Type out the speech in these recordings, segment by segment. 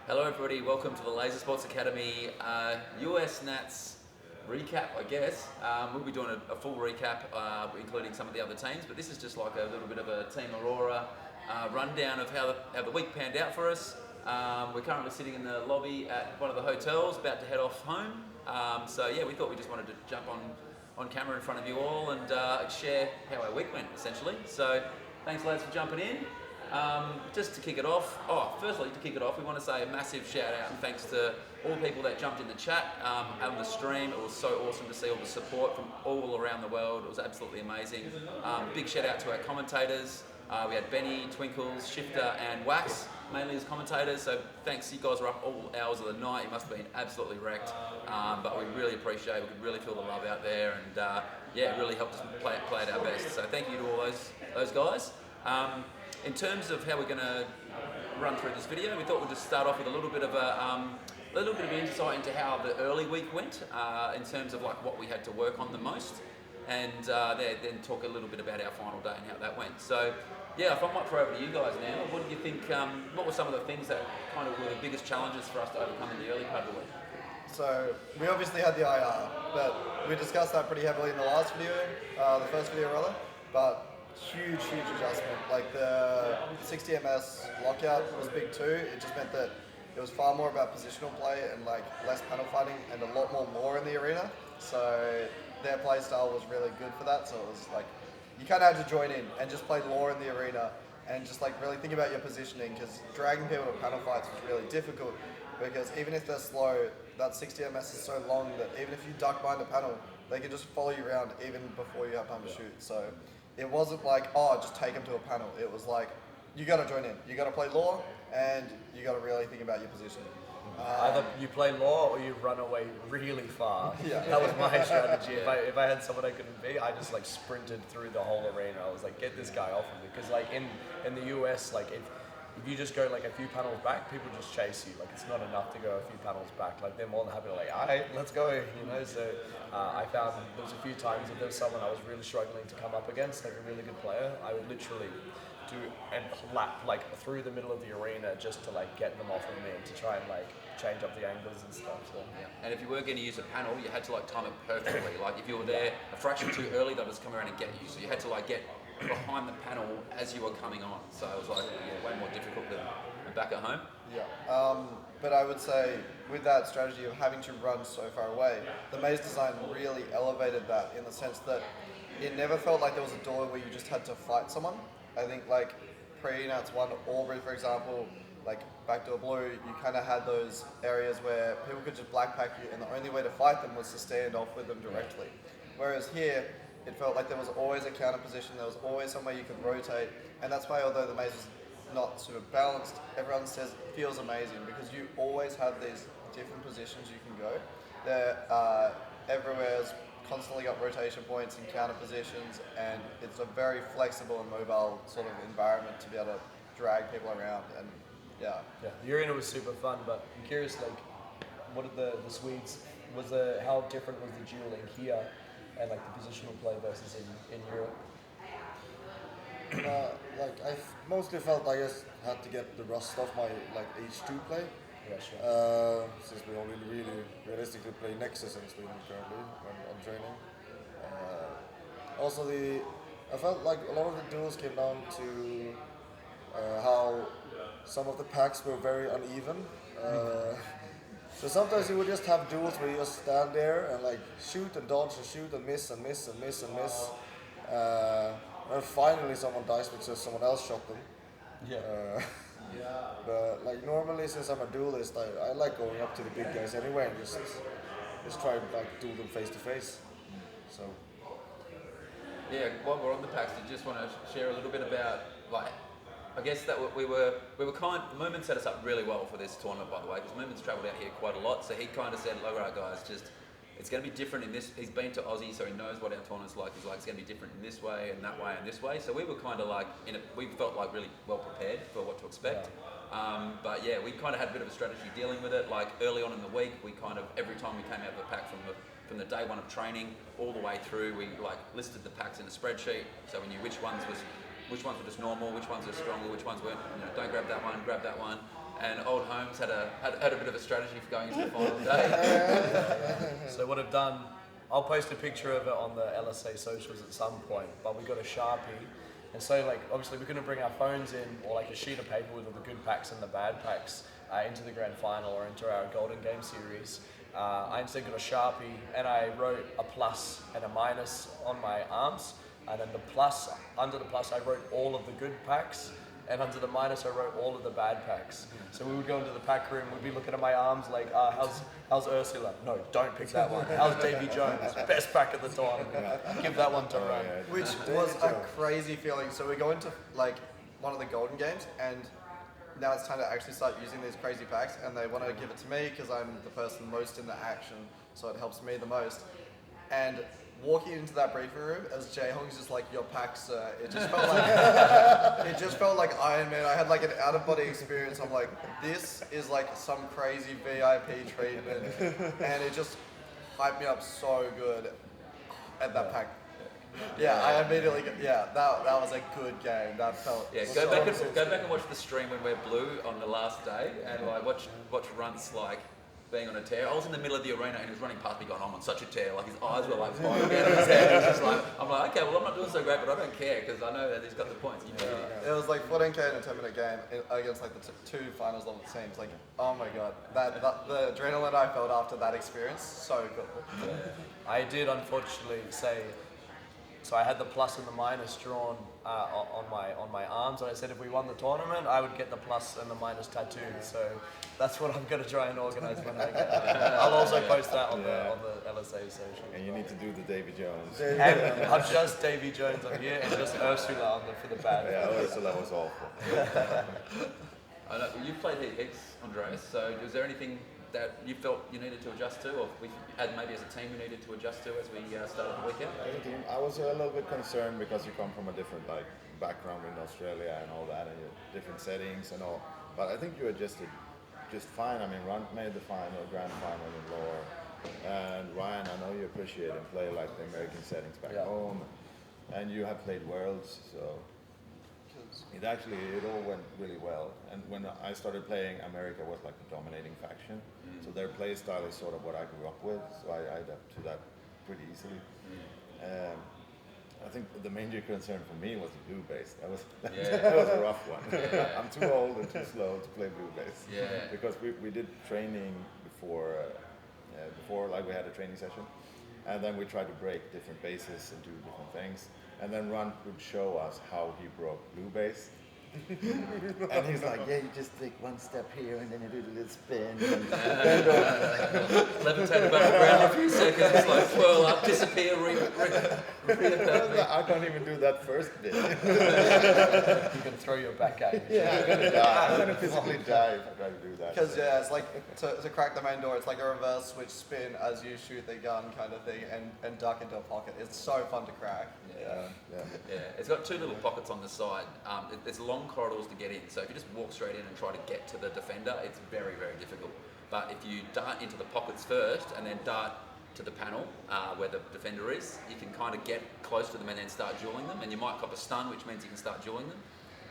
Hello everybody, welcome to the Laser Sports Academy US Nats recap, I guess. We'll be doing a full recap, including some of the other teams, but this is just like a little bit of a Team Aurora rundown of how the week panned out for us. We're currently sitting in the lobby at one of the hotels, about to head off home. So yeah, we thought we just wanted to jump on camera in front of you all and share how our week went, essentially. So thanks lads for jumping in. Just to kick it off, we want to say a massive shout out and thanks to all the people that jumped in the chat on the stream. It was so awesome to see all the support from all around the world. It was absolutely amazing. Big shout out to our commentators. We had Benny, Twinkles, Shifter and Wax mainly as commentators, so thanks. You guys were up all hours of the night. You must have been absolutely wrecked, but we really appreciate it. We could really feel the love out there, and yeah, it really helped us play at our best. So thank you to all those guys. In terms of how we're going to run through this video, we thought we'd just start off with a little bit of insight into how the early week went, in terms of like what we had to work on the most, and then talk a little bit about our final day and how that went. So yeah, if I might throw over to you guys now, what do you think? What were some of the things that kind of were the biggest challenges for us to overcome in the early part of the week? So we obviously had the IR, but we discussed that pretty heavily in the last video, the first video rather. But huge adjustment. Like the 60 ms lockout was big too. It just meant that it was far more about positional play and like less panel fighting and a lot more lore in the arena. So their play style was really good for that. So it was like you kind of had to join in and just play lore in the arena and just like really think about your positioning, because dragging people to panel fights was really difficult, because even if they're slow, that 60 ms is so long that even if you duck behind a panel, they can just follow you around even before you have time to shoot. So it wasn't like, oh, just take them to a panel. It was like, you got to join in. You got to play lore, and you got to really think about your position. Either you play lore or you run away really far. Yeah. That was my strategy. If I had someone I couldn't beat, I just like sprinted through the whole arena. I was like, get this guy off of me. Because like in the US, like if you just go like a few panels back, people just chase you. Like it's not enough to go a few panels back. Like they're more than happy to like, all right, let's go. You know. So I found there was a few times if there was someone I was really struggling to come up against, like a really good player, I would literally do and lap like through the middle of the arena just to like get them off of me and to try and like change up the angles and stuff. So yeah. And if you weren't going to use a panel, you had to like time it perfectly. Like if you were there a fraction too early, they'll just come around and get you. So you had to like get behind the panel as you were coming on. So it was like way more difficult than back at home. Yeah. But I would say with that strategy of having to run so far away, the maze design really elevated that in the sense that it never felt like there was a door where you just had to fight someone. I think like pre-Nats 1 Aubrey, for example, like backdoor blue, you kind of had those areas where people could just blackpack you, and the only way to fight them was to stand off with them directly. Whereas here, it felt like there was always a counter position, there was always somewhere you could rotate, and that's why although the maze was not super balanced, everyone says it feels amazing because you always have these different positions you can go. Everywhere's constantly got rotation points and counter positions, and it's a very flexible and mobile sort of environment to be able to drag people around. And yeah, the arena was super fun, but I'm curious, like, what did the Swedes, how different was the dueling here and like the positional play versus in Europe? Like I mostly felt I just had to get the rust off my like H2 play. Yeah, sure. Since we only really realistically play Nexus in Sweden currently when on training. Also I felt like a lot of the duels came down to how some of the packs were very uneven. So sometimes you would just have duels where you just stand there and like shoot and dodge and shoot and miss and miss and miss and miss. And finally someone dies because someone else shot them. Yeah. But like normally, since I'm a duelist, I like going up to the big guys anyway and just try and like duel them face to face. So Yeah, while we're on the packs, did you just want to share a little bit about like, I guess that Moomin set us up really well for this tournament, by the way, because Moomin's travelled out here quite a lot, so he kind of said, look, all right guys, it's going to be different in this. He's been to Aussie, so he knows what our tournament's like. He's like, it's going to be different in this way and that way and this way. So we were kind of like, we felt like really well prepared for what to expect. But yeah, we kind of had a bit of a strategy dealing with it. Like early on in the week, we kind of, every time we came out of the pack from the day one of training all the way through, we like listed the packs in a spreadsheet. So we knew which ones were just normal, which ones were stronger, which ones weren't, don't grab that one, grab that one. and Old Holmes had a bit of a strategy for going into the final day. So what I've done, I'll post a picture of it on the LSA socials at some point, but we got a Sharpie. And so like, obviously we couldn't bring our phones in or like a sheet of paper with all the good packs and the bad packs into the grand final or into our Golden Game series. I instead got a Sharpie and I wrote a plus and a minus on my arms. And then the plus, under the plus I wrote all of the good packs. And under the minus I wrote all of the bad packs. So we would go into the pack room, we'd be looking at my arms like, how's Ursula? No, don't pick that one. How's Davy Jones? Best pack at the time. Give that one to Ryan. Which was a crazy feeling. So we go into like one of the Golden Games, and now it's time to actually start using these crazy packs, and they want to give it to me because I'm the person most in the action, so it helps me the most. And walking into that briefing room as Jae-Hong's just like, your packs, it just felt like Iron Man. I had like an out of body experience. I'm like, this is like some crazy VIP treatment, and it just hyped me up so good at that pack. Yeah, I immediately, that was a good game. That felt. Yeah, go back and watch the stream when we're blue on the last day, and like watch Runts like being on a tear. I was in the middle of the arena and he was running past me going, I'm on such a tear. Like his eyes were like falling out of his head. It was just like, I'm like, okay, well I'm not doing so great, but I don't care because I know that he's got the points. It was like 14k in a 10-minute game against like the two finals level teams. Like, oh my god, the adrenaline I felt after that experience, so cool. I did unfortunately say, so I had the plus and the minus drawn on my arms, and I said if we won the tournament, I would get the plus and the minus tattooed. So that's what I'm going to try and organise when I get there. I'll also post that on the LSA social. And you need to do the Davy Jones. And I'm just Davy Jones on here and just Ursula on for the bad. Yeah, Ursula was awful. I know, you've played heaps, Andreas, so was there anything that you felt you needed to adjust to, or we had maybe as a team we needed to adjust to as we started the weekend? I was a little bit concerned because you come from a different background in Australia and all that, and different settings and all. But I think you adjusted just fine. I mean, Runt made the grand final in Lower, and Ryan, I know you appreciate and play like the American settings back home, and you have played Worlds, so it all went really well. And when I started playing, America was like the dominating faction. So their play style is sort of what I grew up with, so I adapt to that pretty easily. I think the major concern for me was the blue base. That was a rough one. I'm too old and too slow to play blue base. Yeah. Because we did training before like we had a training session, and then we tried to break different bases and do different things. And then Ron would show us how he broke blue base. And he's like, yeah, you just take one step here and then you do the little spin. Levitate about the ground for a few seconds, like twirl up, disappear, reappear. I can't even do that first bit. You're going to throw your back at you. Yeah, I'm going to die. I'm going to physically die if I try to do that. Because it's like to crack the main door, it's like a reverse switch spin as you shoot the gun kind of thing and duck into a pocket. It's so fun to crack. Yeah, it's got two little pockets on the side. There's long corridors to get in, so if you just walk straight in and try to get to the defender, it's very, very difficult. But if you dart into the pockets first and then dart to the panel where the defender is, you can kind of get close to them and then start dueling them, and you might cop a stun, which means you can start dueling them.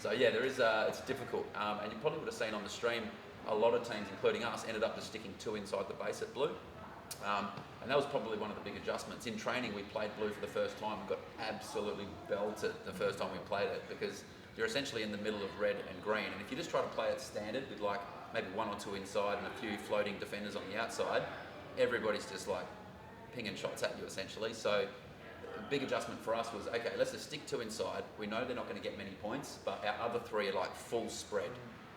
So yeah, it's difficult. And you probably would have seen on the stream, a lot of teams, including us, ended up just sticking two inside the base at blue. And that was probably one of the big adjustments. In training, we played blue for the first time and got absolutely belted the first time we played it, because you're essentially in the middle of red and green. And if you just try to play it standard with like maybe one or two inside and a few floating defenders on the outside, everybody's just like pinging shots at you essentially. So a big adjustment for us was, okay, let's just stick two inside. We know they're not going to get many points, but our other three are like full spread.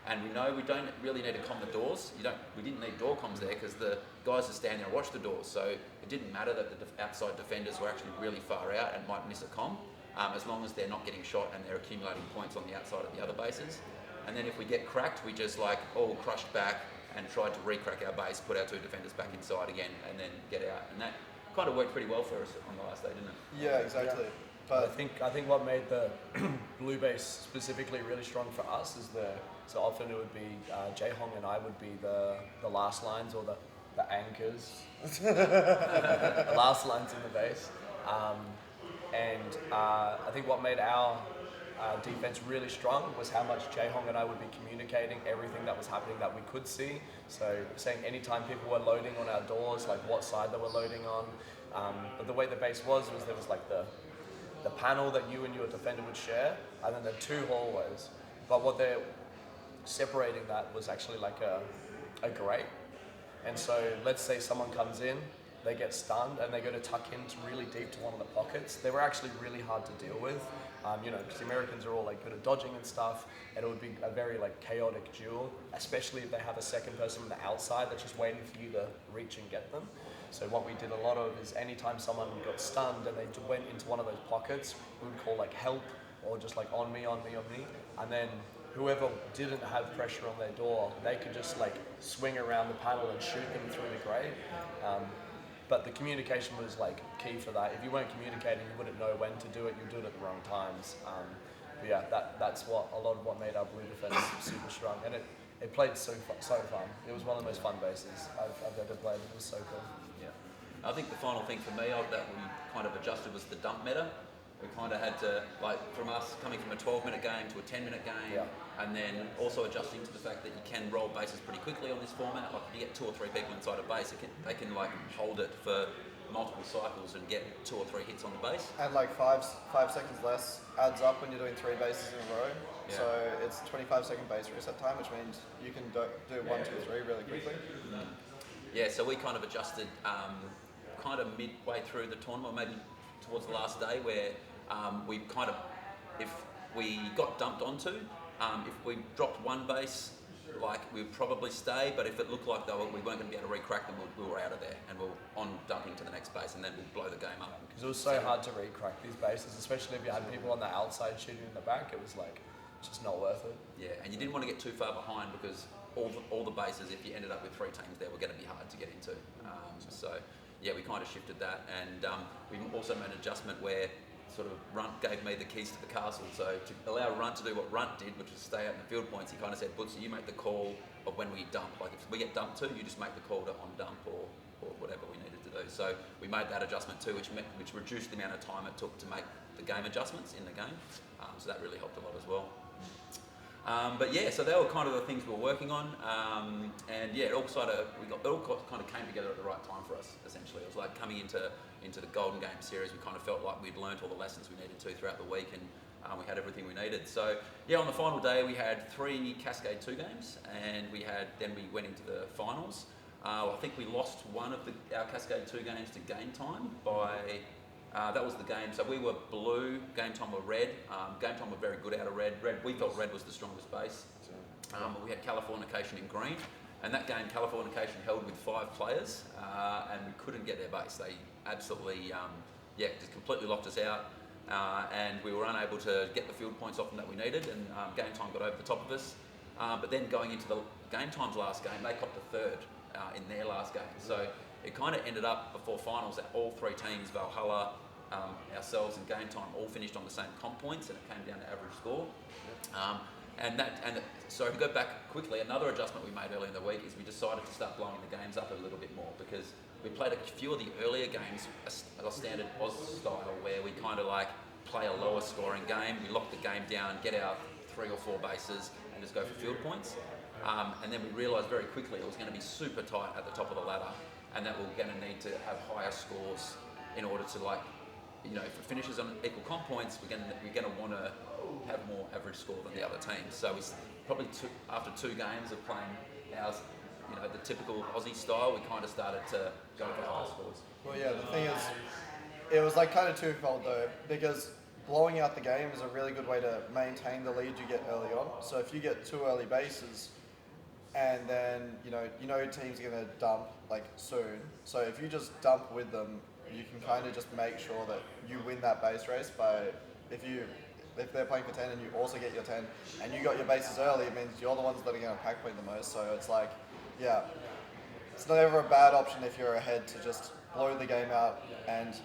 And we know we don't really need to comm the doors. We didn't need door comms there because the guys are standing there and watch the doors. So it didn't matter that the outside defenders were actually really far out and might miss a comm, as long as they're not getting shot and they're accumulating points on the outside of the other bases. And then if we get cracked, we just like all crushed back and tried to re-crack our base, put our two defenders back inside again, and then get out. And that kind of worked pretty well for us on the last day, didn't it? Yeah, exactly. Yeah. But I think what made the blue base specifically really strong for us is so often it would be Jae-Hong and I would be the last lines or the anchors, the last lines in the base. I think what made our defense really strong was how much Jaehong and I would be communicating everything that was happening that we could see. So saying anytime people were loading on our doors, like what side they were loading on. But the way the base was there was like the panel that you and your defender would share, and then the 2 hallways. But what they're separating that was actually like a grate. And so let's say someone comes in, they get stunned, and they go to tuck in really deep to one of the pockets. They were actually really hard to deal with, because the Americans are all like good at dodging and stuff, and it would be a very like chaotic duel, especially if they have a second person on the outside that's just waiting for you to reach and get them. So what we did a lot of is anytime someone got stunned and they went into one of those pockets, we would call like help, or just like on me, and then whoever didn't have pressure on their door, they could just like swing around the panel and shoot them through the grate. But the communication was like key for that. If you weren't communicating, you wouldn't know when to do it. You'd do it at the wrong times. But yeah, that's what a lot of what made our blue defense super strong, and it played so fun. It was one of the most fun bases I've ever played. It was so cool. Yeah, I think the final thing for me that we kind of adjusted was the dump meta. We kind of had to, like, from us coming from a 12-minute game to a 10-minute game, and then also adjusting to the fact that you can roll bases pretty quickly on this format. Like, if you get 2 or 3 people inside a base, they can like hold it for multiple cycles and get 2 or 3 hits on the base. And like 5 seconds less adds up when you're doing 3 bases in a row. Yeah. So it's 25-second base reset time, which means you can do 1, 2, 3 really quickly. Yeah, so we kind of adjusted kind of midway through the tournament, maybe towards the last day, where we kind of, if we got dumped onto, if we dropped 1 base, like we'd probably stay, but if it looked like we weren't going to be able to re-crack them, we were out of there, and we'll on dumping to the next base, and then we'll blow the game up. Because it was so hard to re-crack these bases, especially if you had people on the outside shooting in the back. It was like, it's just not worth it. Yeah, and you didn't want to get too far behind, because all the bases, if you ended up with 3 teams there, were going to be hard to get into. So yeah, we kind of shifted that, and we also made an adjustment where sort of Runt gave me the keys to the castle. So to allow Runt to do what Runt did, which was stay out in the field points, he kind of said, Butzer, you make the call of when we dump. Like if we get dumped to, you just make the call to on dump or whatever we needed to do. So we made that adjustment too, which reduced the amount of time it took to make the game adjustments in the game. So that really helped a lot as well. But yeah, so they were kind of the things we were working on, and yeah, it all kind of came together at the right time for us. Essentially, it was like coming into the Golden Game series. We kind of felt like we'd learnt all the lessons we needed to throughout the week, and we had everything we needed. So yeah, on the final day we had 3 Cascade 2 games, and then we went into the finals. I think we lost one of our Cascade 2 games to Game Time by. That was the game. So we were blue, Game Time were red. Game Time were very good out of red. We felt red was the strongest base. We had Californication in green, and that game Californication held with 5 players, and we couldn't get their base. They absolutely, just completely locked us out, and we were unable to get the field points off them that we needed, and Game Time got over the top of us. But then going into the Game Time's last game, they copped a 3rd in their last game. So it kind of ended up before finals that all 3 teams, Valhalla, ourselves and Game Time, all finished on the same comp points, and it came down to average score. So to go back quickly, another adjustment we made early in the week is we decided to start blowing the games up a little bit more, because we played a few of the earlier games a standard Oz style, where we kind of like play a lower scoring game, we lock the game down, get our 3 or 4 bases, and just go for field points. And then we realised very quickly it was going to be super tight at the top of the ladder, and that we're going to need to have higher scores in order to, like, if it finishes on equal comp points, we're going to want to have more average score than the other teams. So we probably after 2 games of playing ours, the typical Aussie style, we kind of started to go for higher scores. Well, yeah, the thing is, it was like kind of twofold though, because blowing out the game is a really good way to maintain the lead you get early on. So if you get 2 early bases, and then your team's gonna dump like soon. So if you just dump with them, you can kind of just make sure that you win that base race by if they're playing for 10 and you also get your 10 and you got your bases early, it means you're the ones that are going to pack point the most. So it's like, yeah, it's not ever a bad option if you're ahead to just blow the game out, and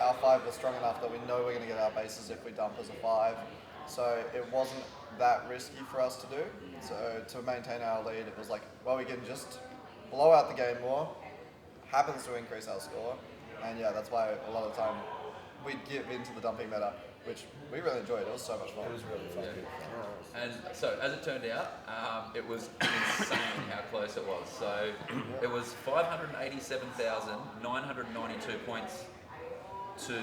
our 5 was strong enough that we know we're going to get our bases if we dump as a 5. So it wasn't that risky for us to do. So to maintain our lead, it was like, well, we can just blow out the game more, happens to increase our score. And yeah, that's why a lot of the time we'd give into the dumping meta. which we really enjoyed. It was so much fun. It was really fun. And so, as it turned out, it was insane how close it was. So, it was 587,992 points to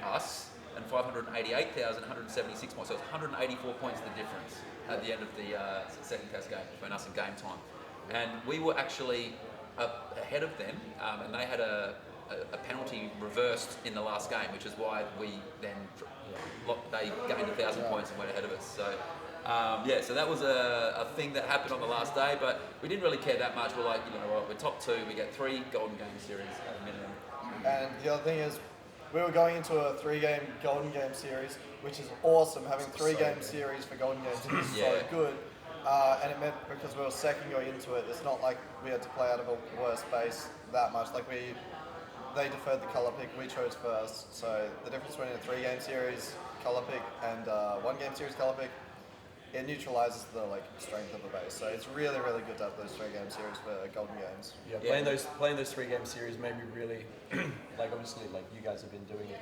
us, and 588,176 points. So, it was 184 points the difference at the end of the second test game between us and game time. And we were actually ahead of them, and they had a penalty reversed in the last game, which is why we then they gained 1,000 points and went ahead of us. So so that was a thing that happened on the last day, but we didn't really care that much. We're like, you know what, we're top 2, we get 3 Golden Game Series at a minimum. And the other thing is, we were going into a 3-game Golden Game Series, which is awesome. Having 3-game series for Golden Games is so good. And it meant because we were second going into it, it's not like we had to play out of a worse base that much. Like they deferred the color pick, we chose first. So the difference between a 3-game series color pick and 1-game series color pick, it neutralizes the strength of the base. So it's really, really good to have those 3-game series for Golden Games. Yeah, playing those 3-game series made me really obviously you guys have been doing it.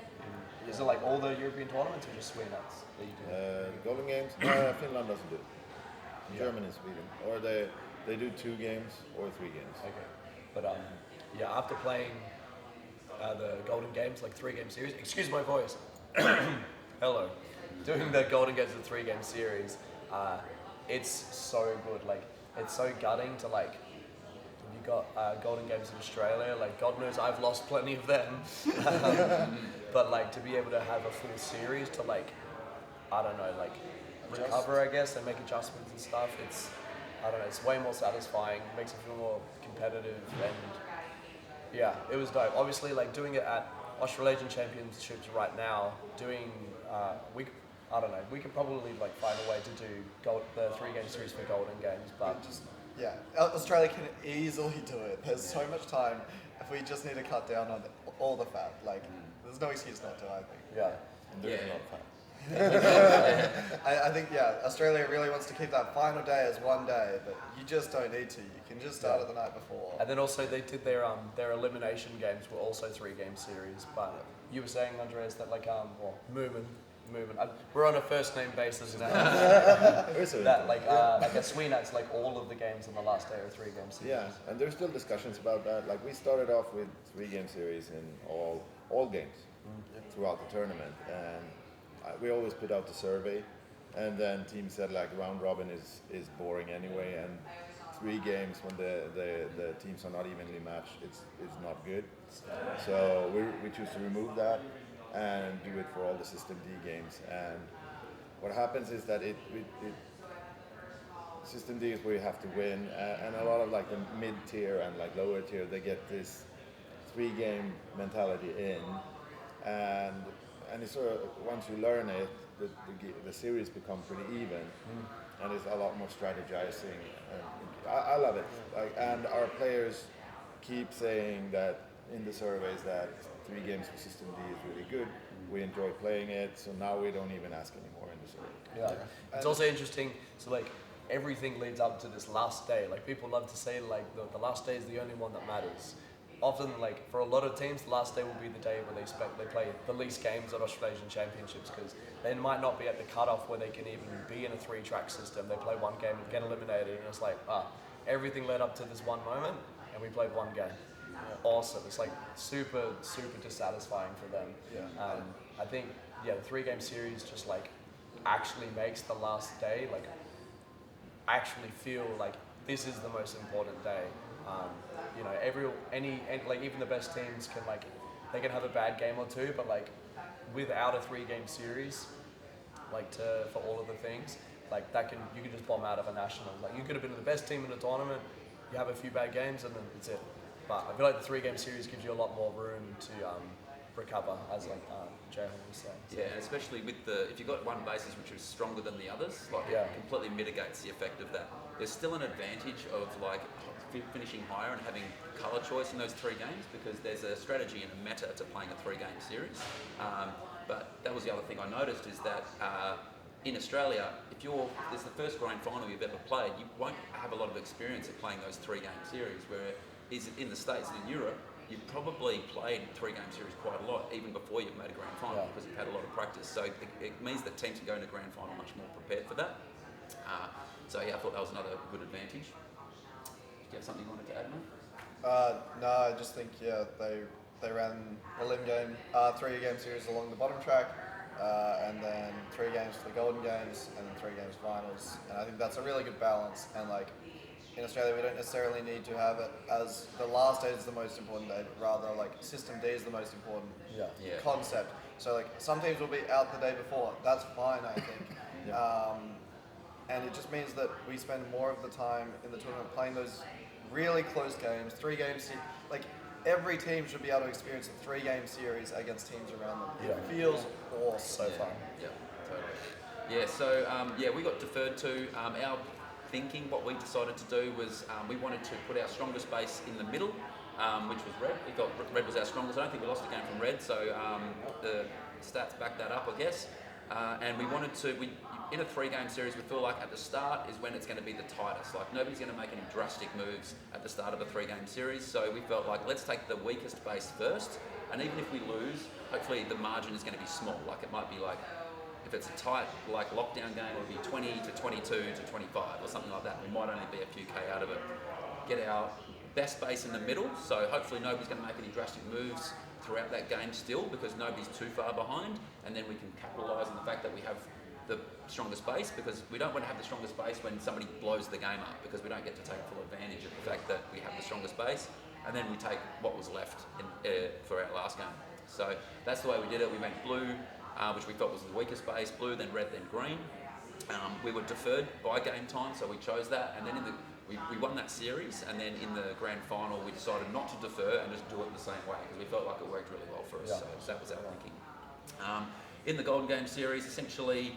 Is it like all the European tournaments or just Sweden that you do? Golden Games, Finland doesn't do it. Germany and Sweden, or they do 2 games or 3 games. Okay, but after playing the Golden Games, 3-game series. Excuse my voice. Hello. Doing the Golden Games, the 3-game series, it's so good. It's so gutting to you got Golden Games in Australia. God knows I've lost plenty of them, but to be able to have a full series to I don't know, recover, I guess, and make adjustments and stuff. It's, I don't know, it's way more satisfying, makes it feel more competitive, and yeah, it was dope. Obviously, doing it at Australasian Championships right now, I don't know, we could probably find a way to do the 3-game series for Golden Games, but Australia can easily do it. There's so much time. If we just need to cut down on all the fat, there's no excuse not to, I think. Yeah. There's a lot of fun. I think Australia really wants to keep that final day as one day, but you just don't need to. You can just start it the night before. And then also they did their elimination games were also 3-game series. But you were saying, Andreas, that Moomin, we're on a first name basis now. That I guess Sweenats all of the games on the last day are 3-game series. Yeah, and there's still discussions about that. We started off with 3-game series in all games throughout the tournament, and we always put out the survey, and then teams said round robin is boring anyway, and 3 games when the teams are not evenly matched, it's not good. So we choose to remove that and do it for all the System D games. And what happens is that System D is where you have to win, and a lot of the mid-tier and lower tier, they get this 3-game mentality in, and it's sort of, once you learn it, the series become pretty even, and it's a lot more strategizing. And I love it. And our players keep saying that in the surveys that 3 games for System D is really good. We enjoy playing it, so now we don't even ask anymore in the survey. Yeah. It's also interesting. So everything leads up to this last day. People love to say the last day is the only one that matters. Often, for a lot of teams, the last day will be the day where they play the least games at Australasian Championships, because they might not be at the cutoff where they can even be in a 3-track system. They play one game and get eliminated, and it's everything led up to this one moment, and we played one game. Awesome. It's super, super dissatisfying for them. Yeah. I think the 3-game series just actually makes the last day actually feel this is the most important day. Even the best teams can they can have a bad game or 2, but without a 3-game series, for all of the things, you can just bomb out of a national. You could have been the best team in the tournament, you have a few bad games, and then it's it. But I feel the 3-game series gives you a lot more room to recover, as Jay was saying. So. Yeah, and especially with if you've got one basis which is stronger than the others, it completely mitigates the effect of that. There's still an advantage of finishing higher and having colour choice in those 3 games, because there's a strategy and a meta to playing a 3-game series. But that was the other thing I noticed, is that in Australia, if this is the first grand final you've ever played, you won't have a lot of experience of playing those 3-game series, where is in the States and in Europe, you've probably played 3-game series quite a lot, even before you've made a grand final, Yeah. because you've had a lot of practice. So it means that teams can go into grand final much more prepared for that. So yeah, I thought that was another good advantage. Do you have something you wanted to add, mate? No, I just think they ran a 3-game series along the bottom track, and then 3 games for the Golden Games, and then 3 games finals. And I think that's a really good balance. And like in Australia, we don't necessarily need to have it as the last day is the most important day, but rather like System D is the most important Yeah. concept. So like some teams will be out the day before. That's fine, I think. And it just means that we spend more of the time in the tournament playing those really close games, 3 games. Like every team should be able to experience a 3-game series against teams around them. It feels awesome. So fun. Yeah, totally. Yeah, so we got deferred to our thinking. What we decided to do was we wanted to put our strongest base in the middle, which was red. We thought red was our strongest. I don't think we lost a game from red, so the stats back that up, I guess. And we wanted to, in a 3-game series, we feel like at the start is when it's going to be the tightest. Like nobody's going to make any drastic moves at the start of a 3-game series. So we felt like let's take the weakest base first. And even if we lose, hopefully the margin is going to be small. Like it might be like, if it's a tight like lockdown game, it'll be 20 to 22 to 25 or something like that. We might only be a few K out of it. Get our best base in the middle. So hopefully nobody's going to make any drastic moves throughout that game still, because nobody's too far behind, and then we can capitalise on the fact that we have the strongest base, because we don't want to have the strongest base when somebody blows the game up, because we don't get to take full advantage of the fact that we have the strongest base, and then we take what was left for our last game. So that's the way we did it. We went blue, which we felt was the weakest base, blue, then red, then green. We were deferred by game time, so we chose that, and then we won that series, and then in the grand final we decided not to defer and just do it the same way, because we felt like it worked really well for us. Yeah. So that was our thinking. In the Golden Game series, essentially,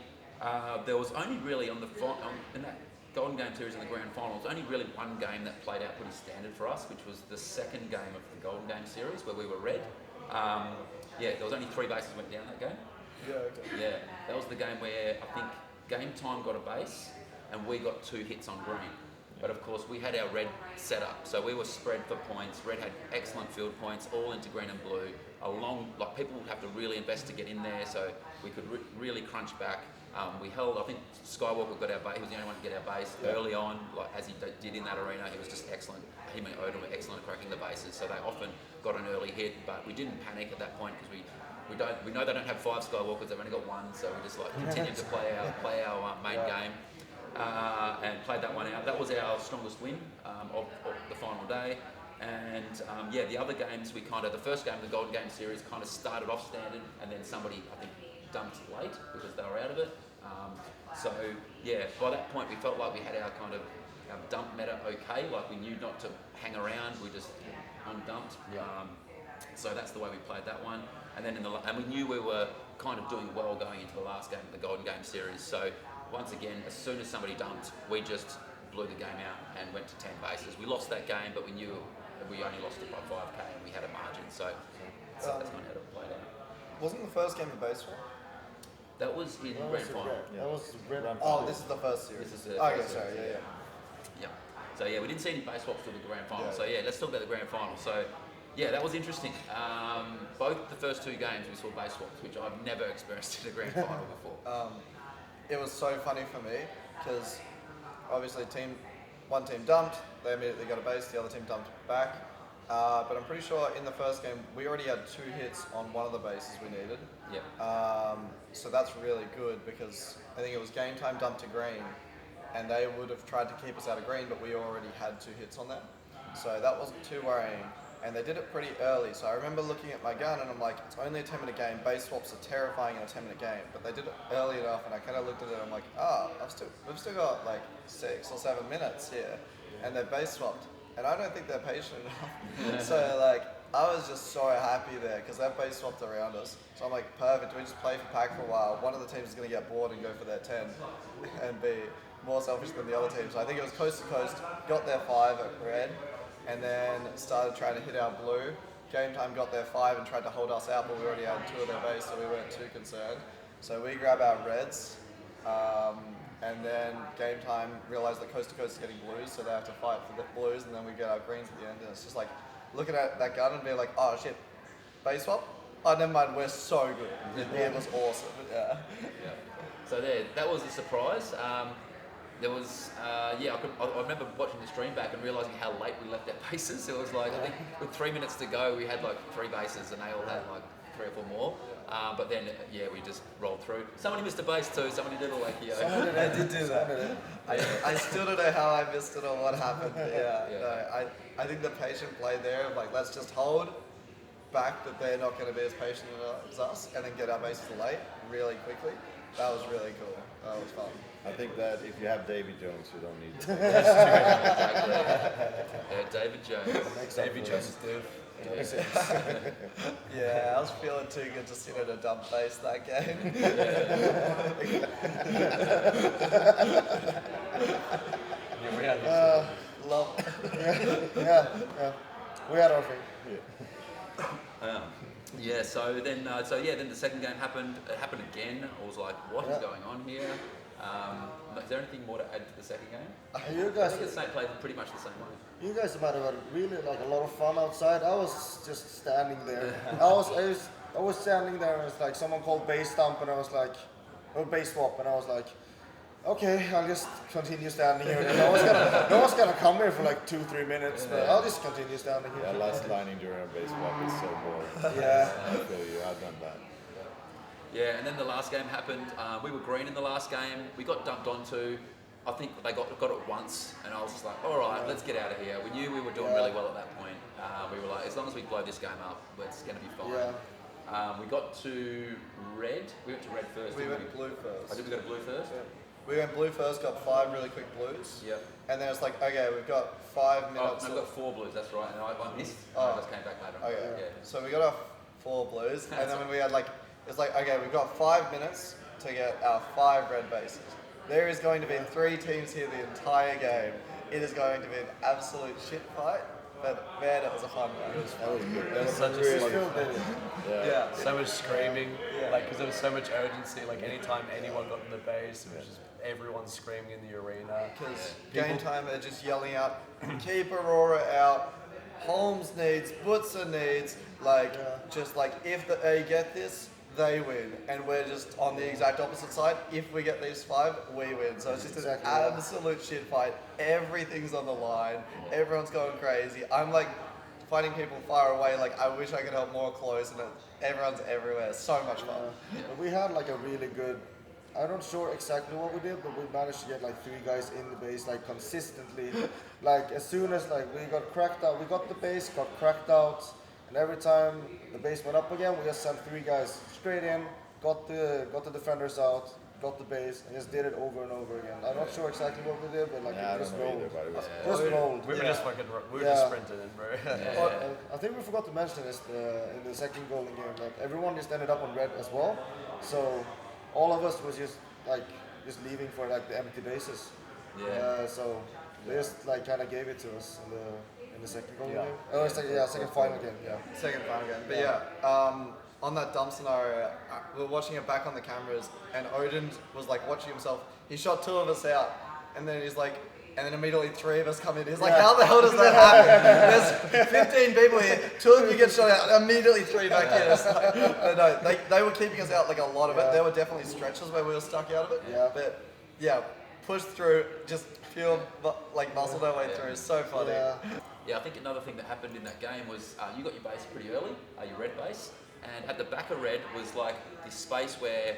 there was only really in that Golden Game series in the grand final, there was only really one game that played out pretty standard for us, which was the second game of the Golden Game series where we were red. There was only 3 bases went down that game. Yeah, okay. Yeah, that was the game where I think Game Time got a base and we got 2 hits on green. But of course, we had our red set up, so we were spread for points. Red had excellent field points, all into green and blue. People would have to really invest to get in there, so we could really crunch back. We held, I think Skywalker got our base. He was the only one to get our base early on, like as he did in that arena. He was just excellent. Him and Odin were excellent at cracking the bases, so they often got an early hit. But we didn't panic at that point, because we know they don't have 5 Skywalkers. They've only got 1, so we just continued to play our main game. And played that one out. That was our strongest win of the final day. And the other games, the first game of the Golden Game series kind of started off standard, and then somebody, I think, dumped late because they were out of it. By that point we felt like we had our kind of our dump meta okay, like we knew not to hang around, we just undumped. So that's the way we played that one. And then and we knew we were kind of doing well going into the last game of the Golden Game series. So once again, as soon as somebody dumped, we just blew the game out and went to 10 bases. We lost that game, but we knew we only lost it by 5K and we had a margin. So that's kind of how it played out. Wasn't the first game a base swap? That was in grand final. That was red. Oh, this is the first series. This is the okay, first sorry, series, yeah. So we didn't see any base swaps till the grand final. Yeah. So let's talk about the grand final. So that was interesting. Both the first 2 games we saw base swaps, which I've never experienced in a grand final before. It was so funny for me because obviously one team dumped, they immediately got a base, the other team dumped back. But I'm pretty sure in the first game we already had 2 hits on one of the bases we needed. Yeah. So that's really good because I think it was game time dumped to green, and they would have tried to keep us out of green, but we already had 2 hits on them. So that wasn't too worrying. And they did it pretty early, so I remember looking at my gun and I'm like, it's only a 10-minute game, base swaps are terrifying in a 10-minute game, but they did it early enough, and I kind of looked at it and I'm like, we've still got like 6 or 7 minutes here, and they're base swapped, and I don't think they're patient enough. So I was just so happy there, because they're base swapped around us, so I'm like, perfect, we just play for pack for a while, one of the teams is going to get bored and go for their 10, and be more selfish than the other team, so I think it was coast to coast, got their 5 at red, and then started trying to hit our blue. Game time got their 5 and tried to hold us out, but we already had 2 of their base, so we weren't too concerned. So we grab our reds, and then game time realised that coast to coast is getting blues, so they have to fight for the blues, and then we get our greens at the end. And it's just like looking at that gun and being like, oh shit, base swap? Oh, never mind, we're so good. It was awesome. Yeah. Yeah. So there, that was a surprise. There was, I remember watching the stream back and realising how late we left our bases. It was like, I think with 3 minutes to go, we had like 3 bases and they all had like 3 or 4 more. But then, we just rolled through. Somebody missed a base too, somebody did a Lakio. I did do that. I still don't know how I missed it or what happened. No, I think the patient play there of like, let's just hold back that they're not going to be as patient as us and then get our bases late really quickly. That was really cool. That was fun. I think that if you have Davy Jones, you don't need to. David Jones. Davy Jones is div. Yeah, I was feeling too good to sit at a dumb face that game. We had Love. Yeah. We had our thing. Then the second game happened. It happened again. I was like, what is going on here? Is there anything more to add to the second game? You I guys, think it's played pretty much the same way. you guys might have had really like a lot of fun outside. I was just standing there. I was standing there and it's like someone called base stump and I was like, or base swap, and I was like, okay, I'll just continue standing here. No one's gonna come here for like 2-3 minutes, but I'll just continue standing here. Yeah, last lining during a base swap is so boring. Yeah. I feel you. I've done that. Yeah, and then the last game happened. We were green in the last game. We got dumped onto. I think they got it once, and I was just like, all right, let's get out of here. We knew we were doing really well at that point. We were like, as long as we blow this game up, it's going to be fine. Yeah. We got to red. We went to red first. We didn't went blue first. Oh, did we go to blue first? Yeah. We went blue first, got 5 really quick blues. Yep. And then it's like, okay, we've got 5 minutes. No, we've got 4 blues, that's right. And I missed. Oh. I just came back later. Okay. Yeah. So we got our 4 blues, and then we had like, it's like, okay, we've got 5 minutes to get our 5 red bases. There is going to be 3 teams here the entire game. It is going to be an absolute shit fight, but man, it was a fun one. That was good. There was such a Still did it. Yeah. so much screaming, like because there was so much urgency. Like anytime anyone got in the base, it was just everyone screaming in the arena. Because game time, they're just yelling out, keep Aurora out. Holmes needs, Butzer needs, just like if they get this, they win, and we're just on the exact opposite side. If we get these 5, we win. So it's just Exactly, an absolute shit fight. Everything's on the line. Everyone's going crazy. I'm like fighting people far away. Like I wish I could help more close, and everyone's everywhere. So much fun. But we had like a really good. I'm not sure exactly what we did, but we managed to get like 3 guys in the base like consistently. Like as soon as like we got cracked out, we got the base, got cracked out, and every time the base went up again, we just sent 3 guys straight in, got the defenders out, got the base, and just did it over and over again. I'm not sure exactly what we did, but like Yeah, I it just don't know rolled. either, but it was Just rolled. We were just fucking, we were Yeah. just sprinting in, bro. I think we forgot to mention this in the second golden game that everyone just ended up on red as well. So all of us was just leaving for like the empty bases. Yeah. So they just like kind of gave it to us in the second golden game. Oh, second final game. Yeah. Second final game. But on that dump scenario, we were watching it back on the cameras, and Odin was like watching himself. He shot 2 of us out, and then he's like, and then immediately 3 of us come in. He's like, how the hell does that happen? There's 15 people here, 2 of you get shot out, immediately 3 back in. It's like, but no, they were keeping us out like a lot of it. There were definitely stretches where we were stuck out of it. Yeah. But yeah, pushed through, just pure like muscled our way through. It's so funny. Yeah, I think another thing that happened in that game was you got your base pretty early, your red base, and at the back of red was like this space where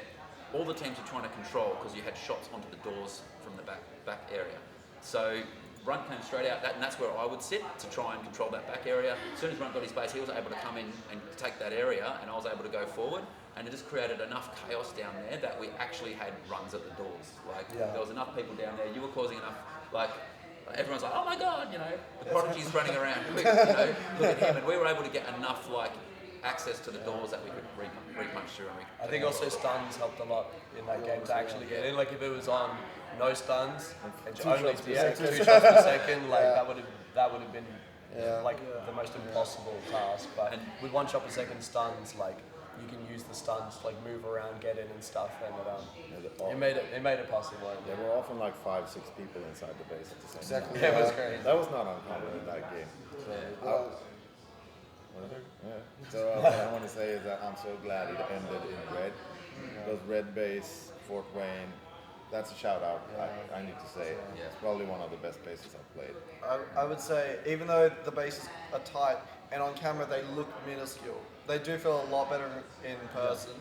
all the teams were trying to control because you had shots onto the doors from the back area. So Runt came straight out, and that's where I would sit to try and control that back area. As soon as Runt got his base, he was able to come in and take that area, and I was able to go forward. And it just created enough chaos down there that we actually had runs at the doors. There was enough people down there. You were causing enough, everyone's like, oh my god, the prodigy's running around. Quick, look at him. And we were able to get enough access to the doors that we could re-punch through. And I think also stuns helped a lot in that game to actually get in. Like if it was on no stuns and only 2 shots per second, that would have been the most impossible task. But with 1 shot per second stuns, you can use the stuns to move around, get in and stuff, and it made it possible. There were often 5-6 people inside the base at the same time. Exactly. Yeah, it was great. That was not uncommon in that game. Yeah. So what I want to say is that I'm so glad it ended in red. Those red base, Fort Wayne, that's a shout out. I need to say. Yeah. It's probably one of the best bases I've played. I would say, even though the bases are tight and on camera they look minuscule, they do feel a lot better in person.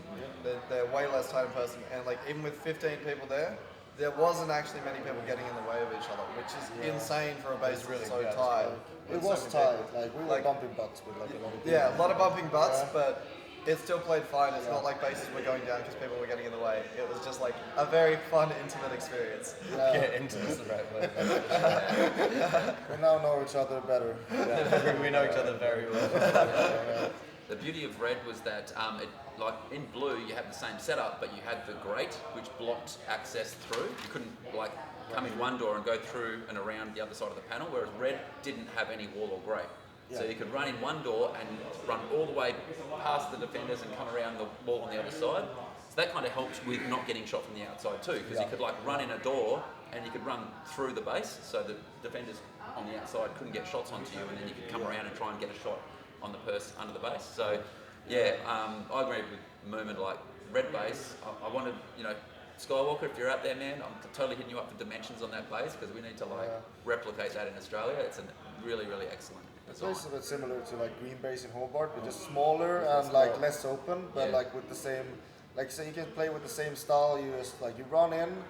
They're way less tight in person, and like even with 15 people there wasn't actually many people getting in the way of each other, which is insane for a base that's so tight. It with was so many tight. people. Like we were Like- bumping butts with like a lot of people. Yeah, a lot of bumping butts, Yeah. but it still played fine. It's not like bases were going down because people were getting in the way. It was just like a very fun, intimate experience. Yeah, intimate's the right word. We now know each other better. We know each other very well. The beauty of red was that like in blue, you had the same setup, but you had the grate, which blocked access through. You couldn't like come in one door and go through and around the other side of the panel, whereas red didn't have any wall or grate. So you could run in one door and run all the way past the defenders and come around the wall on the other side. So that kind of helped with not getting shot from the outside too, because you could like run in a door and you could run through the base, so the defenders on the outside couldn't get shots onto you, and then you could come around and try and get a shot on the person under the base. So yeah, I agree with Moomin, like red base. I wanted, Skywalker, if you're out there, man, I'm totally hitting you up for dimensions on that base, because we need to replicate that in Australia. It's a really, really excellent design. It's a bit similar to like Green Base in Hobart, but just smaller and like less open, but Yeah. like with the same, like so you can play with the same style. You just like you run in.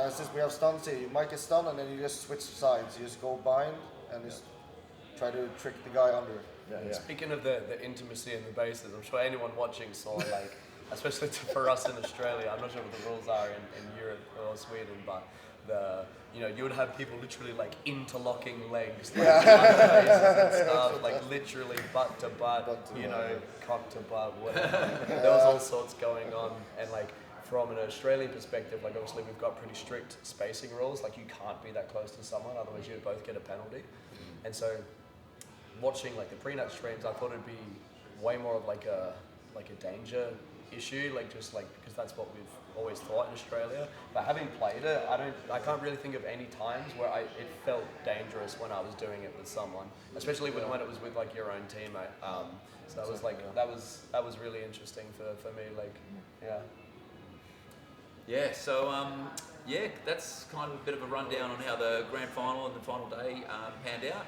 Since we have stuns here, you might get stunned and then you just switch sides. You just go bind and just try to trick the guy under. Yeah. Speaking of the intimacy in the bases, I'm sure anyone watching saw like, especially for us in Australia, I'm not sure what the rules are in Europe or Sweden, but you would have people literally like interlocking legs, like, and stuff, like literally butt to butt, cock to butt, whatever. There was all sorts going on, and like from an Australian perspective, like obviously we've got pretty strict spacing rules, like you can't be that close to someone, otherwise you'd both get a penalty. And so watching like the pre-nut streams, I thought it'd be way more of like a danger issue, because that's what we've always thought in Australia. But having played it, I can't really think of any times where it felt dangerous when I was doing it with someone, especially when it was with like your own teammate. So that was like that was really interesting for me. Yeah, so that's kind of a bit of a rundown on how the grand final and the final day panned out.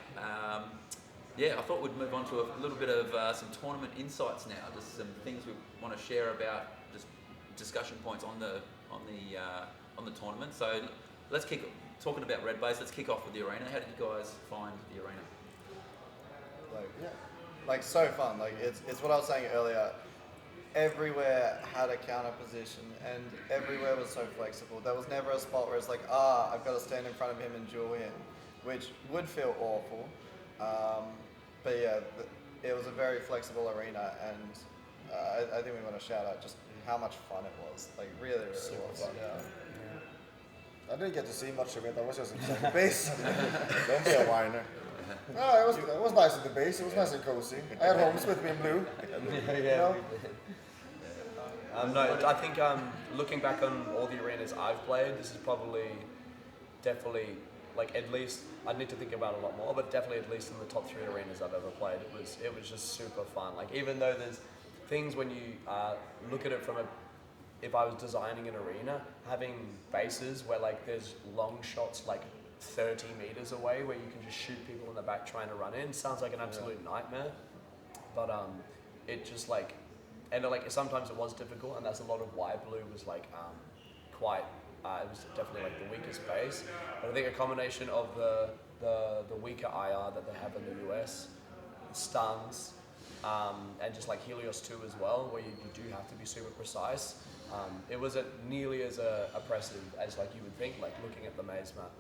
I thought we'd move on to a little bit of some tournament insights now, just some things we want to share about, just discussion points on the tournament. So let's talking about Red Base. Let's kick off with the arena. How did you guys find the arena? Like so fun. Like it's what I was saying earlier. Everywhere had a counter position, and everywhere was so flexible. There was never a spot where it's like, I've got to stand in front of him and duel in, which would feel awful. But yeah, it was a very flexible arena, and I think we want to shout out just how much fun it was. Like really, really was. I didn't get to see much of it. I was just in second base. Don't be a whiner. No, it was nice at the base. It was nice and cozy. I had homes with me in blue. I think looking back on all the arenas I've played, this is definitely, like at least, I'd need to think about it a lot more, but definitely at least in the top 3 arenas I've ever played, it was just super fun. Like even though there's things when you look at it from if I was designing an arena, having bases where like there's long shots like 30 meters away where you can just shoot people in the back trying to run in sounds like an absolute nightmare. But it just like, and like sometimes it was difficult, and that's a lot of why blue was like quite. It was definitely like the weakest base. But I think a combination of the weaker IR that they have in the US, stuns, and just like Helios 2 as well, where you do have to be super precise. It wasn't nearly as oppressive as like you would think, like looking at the maze map.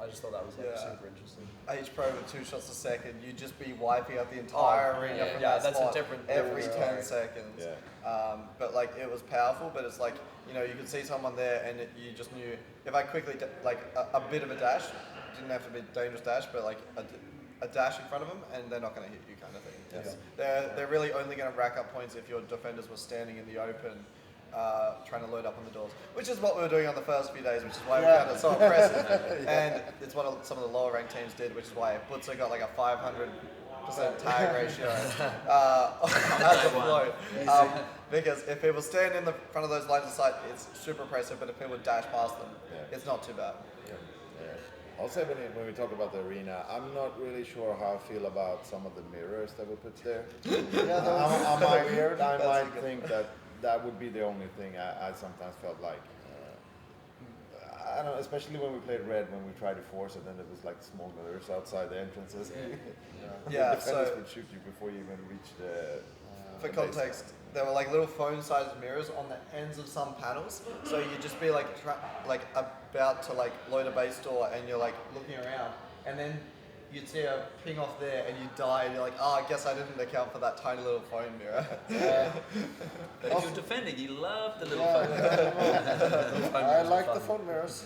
I just thought that was like super interesting. H Pro with 2 shots a second, you'd just be wiping out the entire arena from yeah, that that's spot a different every story. 10 seconds. Yeah. But like it was powerful, but it's like, you could see someone there and you just knew if I quickly, like a bit of a dash, didn't have to be a dangerous dash, but like a dash in front of them and they're not going to hit you kind of thing. They're really only going to rack up points if your defenders were standing in the open, trying to load up on the doors, which is what we were doing on the first few days, which is why we found it so impressive. And it's what some of the lower ranked teams did, which is why Butzer got like a 500 tag ratio as a float. Because if people stand in the front of those lines of sight, it's super impressive, but if people dash past them, it's not too bad. Also, when we talk about the arena, I'm not really sure how I feel about some of the mirrors that were put there. I might think that would be the only thing I sometimes felt like. I don't know, especially when we played Red, when we tried to force it, then it was like small mirrors outside the entrances. The defenders would shoot you before you even reach the. For context, there were like little phone-sized mirrors on the ends of some panels, so you'd just be like about to like load a base door, and you're like looking around, and then you'd see a ping off there, and you die, and you're like, I guess I didn't account for that tiny little phone mirror. But if you're defending, you love the little phone mirror. I like the phone mirrors.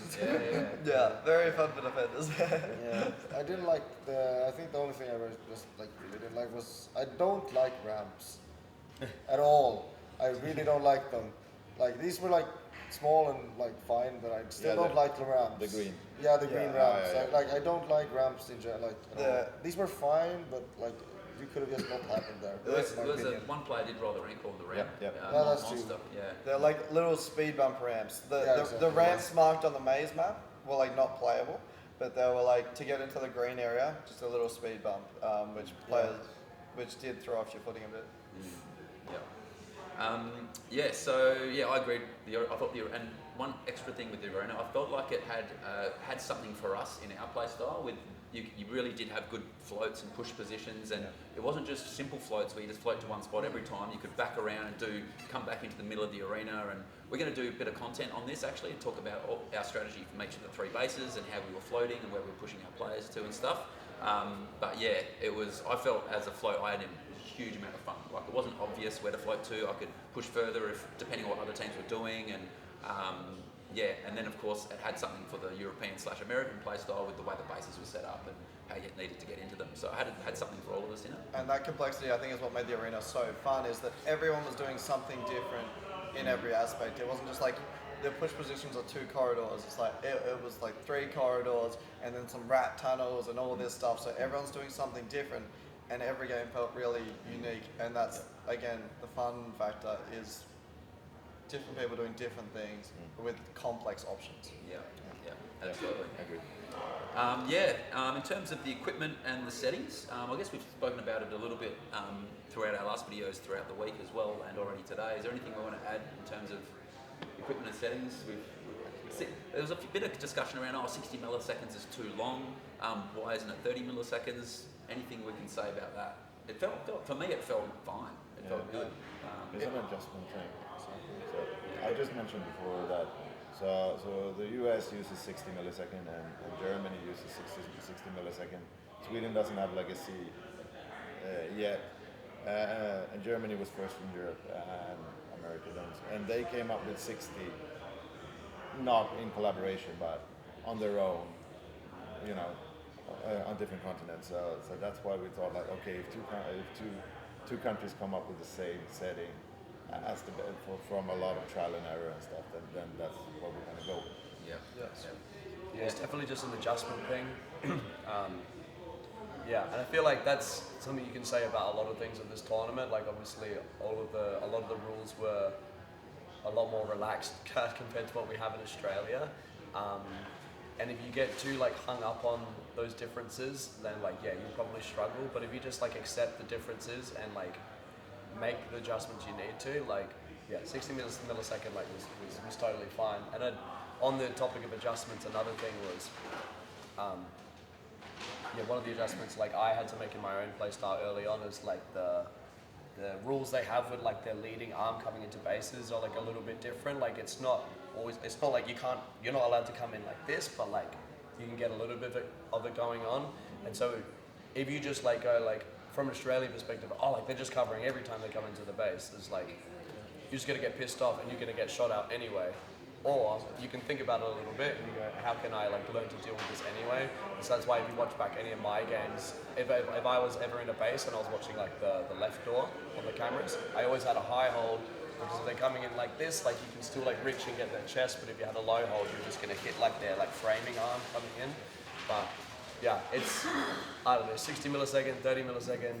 Yeah, very fun for defenders. I didn't like I think the only thing I really didn't like was I don't like ramps at all. I really don't like them. Like these were like small and like fine, but I still don't like the ramps. The green. Yeah, the green ramps. I don't like ramps in general. These were fine, but like you could have just not happened there. There was one player did roll the ankle on the ramp. That's Monster. true. Yeah. They're like little speed bump ramps. Exactly. The ramps marked on the maze map were like not playable, but they were like to get into the green area, just a little speed bump, which did throw off your footing a bit. So I agreed. I thought and one extra thing with the arena, I felt like it had something for us in our play style. With you really did have good floats and push positions, and it wasn't just simple floats where you just float to one spot every time. You could back around and come back into the middle of the arena, and we're going to do a bit of content on this actually and talk about our strategy from each of the three bases and how we were floating and where we were pushing our players to and stuff. It was. I felt as a float, I had a huge amount of fun. Like it wasn't obvious where to float to. I could push further depending on what other teams were doing, and and then of course it had something for the European/American play style with the way the bases were set up and how you needed to get into them. So it had something for all of us in it. And that complexity, I think, is what made the arena so fun. Is that everyone was doing something different in every aspect. It wasn't just like the push positions are 2 corridors. It's like it was like 3 corridors and then some rat tunnels and all this stuff. So everyone's doing something different, and every game felt really unique. And that's again the fun factor is different people doing different things with complex options. Absolutely. Agreed. In terms of the equipment and the settings, I guess we've spoken about it a little bit throughout our last videos throughout the week as well, and already today. Is there anything we want to add in terms of equipment and settings? There was a bit of discussion around 60 milliseconds is too long. Why isn't it 30 milliseconds? Anything we can say about that? It felt for me, it felt fine. It felt good. It's an adjustment thing. So I just mentioned before that. So the US uses 60 millisecond and Germany uses 60 millisecond. Sweden doesn't have legacy yet. And Germany was first in Europe and America then. And they came up with 60, not in collaboration, but on their own, on different continents. So that's why we thought like, okay, if two countries come up with the same setting, from a lot of trial and error and stuff, then that's where we're going to go. It's definitely just an adjustment thing. And I feel like that's something you can say about a lot of things in this tournament. Like obviously, a lot of the rules were a lot more relaxed compared to what we have in Australia. And if you get too hung up on those differences, then you probably struggle. But if you just accept the differences and make the adjustments you need to, 60 millisecond was totally fine. And then on the topic of adjustments, another thing was one of the adjustments I had to make in my own playstyle early on is the rules they have with their leading arm coming into bases are a little bit different. It's not like you're not allowed to come in like this, but you can get a little bit of it going on. And so if you just go from an Australian perspective, they're just covering every time they come into the base, it's you're just gonna get pissed off and you're gonna get shot out anyway. Or you can think about it a little bit and you go, how can I learn to deal with this anyway? And so that's why if you watch back any of my games, if I was ever in a base and I was watching the left door on the cameras, I always had a high hold, because if they're coming in like this, you can still reach and get their chest, but if you had a low hold, you're just gonna hit their framing arm coming in. But yeah, it's, I don't know, 60 millisecond, 30 millisecond,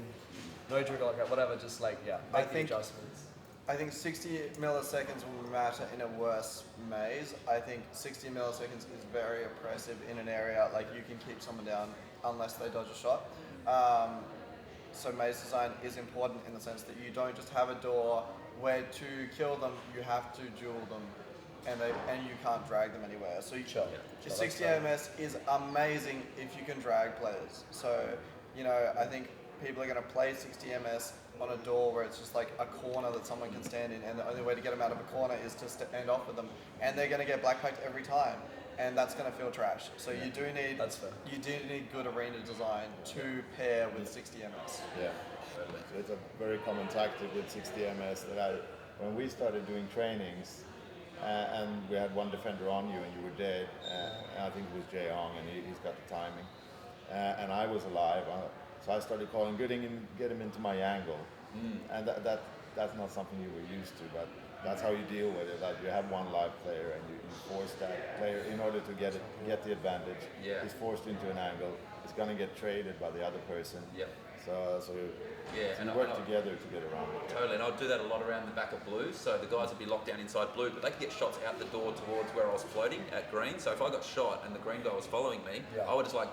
no trigger lockout, whatever, just like, yeah, I make the think- adjustments. I think 60 milliseconds will matter in a worse maze. I think 60 milliseconds is very oppressive in an area, like you can keep someone down unless they dodge a shot. So maze design is important in the sense that you don't just have a door where to kill them, you have to duel them, and you can't drag them anywhere. So Sure. your 60 AMS is amazing if you can drag players. So, you know, I think people are going to play 60 MS on a door where it's just like a corner that someone can stand in, and the only way to get them out of a corner is to end off with them, and they're going to get blackpacked every time, and that's going to feel trash. So you do need That's fair. you do need good arena design to pair with 60 MS. Yeah, so it's a very common tactic with 60 MS that when we started doing trainings and we had one defender on you and you were dead, and I think it was Jae Hong and he's got the timing, and I was alive, so I started calling, get him into my angle, and that's not something you were used to, but that's how you deal with it. Like you have one live player and you force that player in order to get the advantage. Yeah. He's forced into an angle. He's gonna get traded by the other person. Yep. So Yeah, you and work together to get around it. Totally, and I'd do that a lot around the back of blue. So the guys would be locked down inside blue, but they could get shots out the door towards where I was floating at green. So if I got shot and the green guy was following me, Yeah. I would just like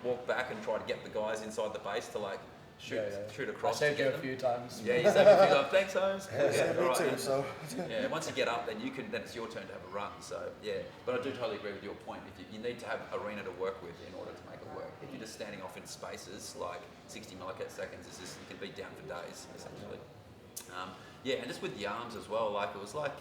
walk back and try to get the guys inside the base to like shoot I across. saved to you get a them. few times. Yeah, you saved a few times. Thanks, Holmes. Yeah, me right, too. yeah. So Yeah, once you get up, then then it's your turn to have a run. So yeah, but I do totally agree with your point. If you need to have arena to work with in order to make it work. If you're just standing off in spaces like 60 milliseconds, it's just, you can be down for days essentially. Yeah, and just with the arms as well. Like it was like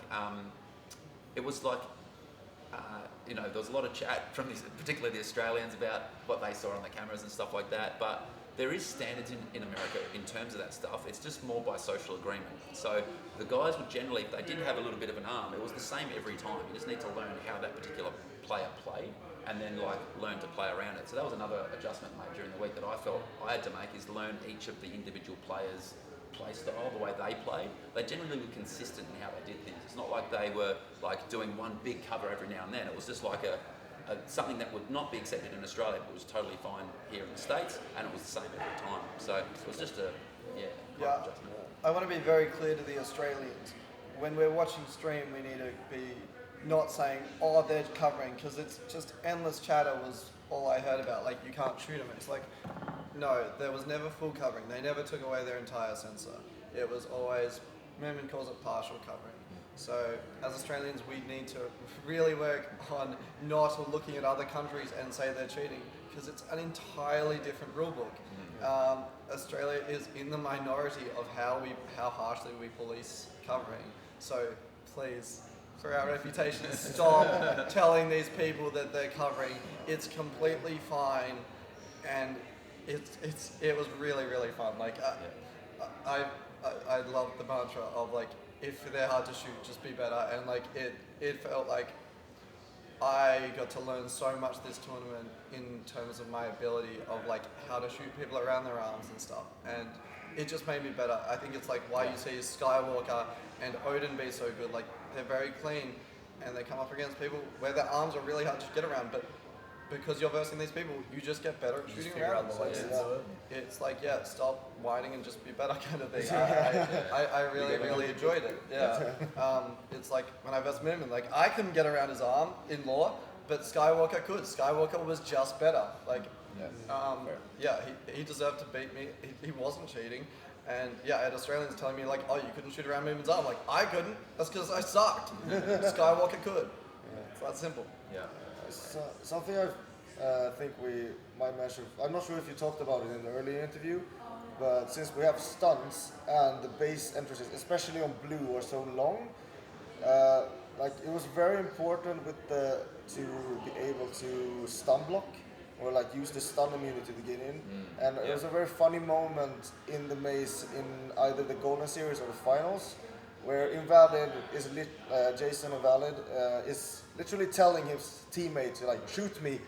you know, there was a lot of chat from particularly the Australians about what they saw on the cameras and stuff like that. But there is standards in America in terms of that stuff. It's just more by social agreement. So the guys would generally, if they did have a little bit of an arm, it was the same every time. You just need to learn how that particular player played and then like learn to play around it. So that was another adjustment made during the week that I felt I had to make, is learn each of the individual players' play style, the way they played. They generally were consistent in how they did things. It's not like they were like doing one big cover every now and then. It was just like something that would not be accepted in Australia, but was totally fine here in the States, and it was the same every time. So it was just quite an adjustment. I want to be very clear to the Australians. When we're watching stream, we need to be not saying, oh, they're covering, because it's just endless chatter was all I heard about. Like, you can't shoot them. It's like, no, there was never full covering. They never took away their entire sensor. It was always, Moomin calls it partial covering. So as Australians, we need to really work on not looking at other countries and say they're cheating, because it's an entirely different rule book. Australia is in the minority of how harshly we police covering. So please, for our reputation, stop telling these people that they're covering. It's completely fine, and it was really, really fun. Like I love the mantra of like, if they're hard to shoot, just be better. And like it felt like I got to learn so much this tournament in terms of my ability of like how to shoot people around their arms and stuff. And it just made me better. I think it's like why you see Skywalker and Odin be so good. Like they're very clean and they come up against people where their arms are really hard to get around, but because you're versing these people, you just get better at shooting around them. So it's like, yeah, stop whining and just be better kind of thing. I really, really enjoyed it. Yeah. It's like when I versed Moomin, like I couldn't get around his arm in lore, but Skywalker could. Skywalker was just better. Like, he deserved to beat me. He wasn't cheating. And yeah, I had Australians telling me like, oh, you couldn't shoot around Moomin's arm. Like, I couldn't. That's because I sucked. Skywalker could. It's that simple. Yeah. Something I think we might mention, I'm not sure if you talked about it in the earlier interview, but since we have stunts and the base entrances, especially on blue, are so long, like it was very important to be able to stun block or like use the stun immunity to get in. And it was a very funny moment in the maze in either the Golden Series or the finals, where Invalid is Jason Invalid is literally telling his teammate to like shoot me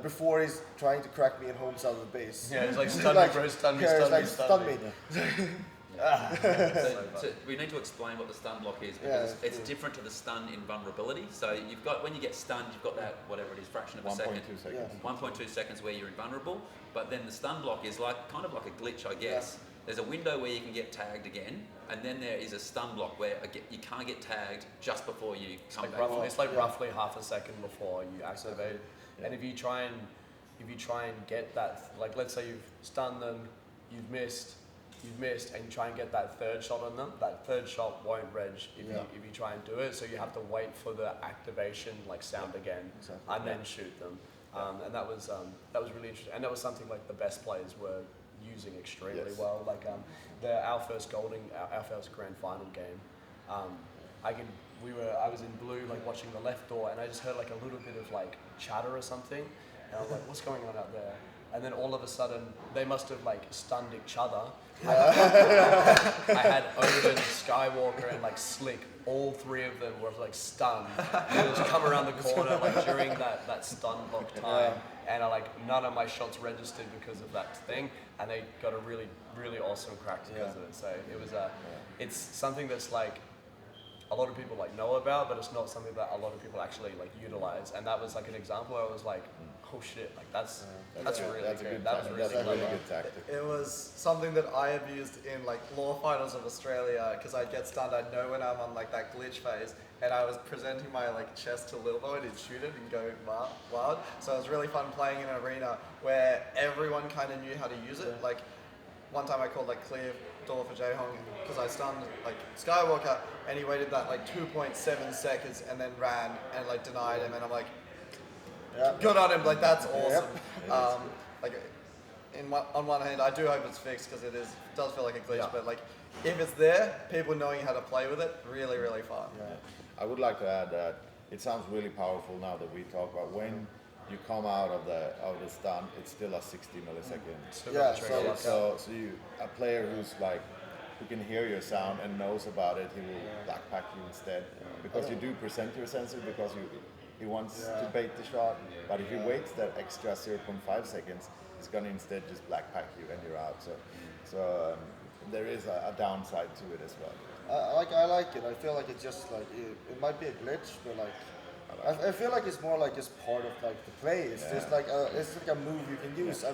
before he's trying to crack me in home side of the base. Yeah, it's like stun me, bro, stun me, stun me, stun me. So we need to explain what the stun block is because Yeah, it's different to the stun in vulnerability. So you've got, when you get stunned, you've got that, whatever it is, fraction of a second. 1.2 seconds. 1.2 seconds where you're invulnerable, but then the stun block is like kind of like a glitch, I guess. There's a window where you can get tagged again, and then there is a stun block where you can't get tagged just before you come back. It's like roughly half a second before you activate it. And if you try and get that, like let's say you've stunned them, you've missed, and you try and get that third shot on them, that third shot won't reg if you try and do it. So you have to wait for the activation like sound again, and then shoot them. And that was really interesting. And that was something like the best players were using extremely well. Like our first grand final game, I was in blue, like watching the left door, and I just heard like a little bit of like chatter or something, and I was like, what's going on out there? And then all of a sudden, they must have like stunned each other. I had Odin, Skywalker, and like Slick. All three of them were like stunned. They just come around the corner like during that stun block time, and none of my shots registered because of that thing, and they got a really, really awesome crack because of it. So it was it's something that's like a lot of people like know about, but it's not something that a lot of people actually like utilize. And that was like an example where I was like, oh shit, like that's really good. That was really good tactic. It was something that I have used in like Law Finals of Australia because I'd get stunned. I'd know when I'm on like that glitch phase, and I was presenting my like chest to Lilbo and he'd shoot it and go wild. So it was really fun playing in an arena where everyone kind of knew how to use it. Like one time I called like clear door for Jaehong because I stunned like Skywalker and he waited that like 2.7 seconds and then ran and like denied him, and I'm like, good on him, like that's awesome. Like on one hand, I do hope it's fixed because it does feel like a glitch, but like if it's there, people knowing how to play with it, really, really fun. I would like to add that it sounds really powerful now that we talk about when you come out of the stun, it's still a 60 millisecond. So a player who can hear your sound and knows about it, he will blackpack you instead because you do present your sensor because he wants to bait the shot, but if he waits that extra 0.5 seconds, he's gonna instead just blackpack you and you're out. So there is a downside to it as well. I like it. I feel like it's just like it might be a glitch, but like I feel like it's more like just part of like the play. It's just like it's like a move you can use.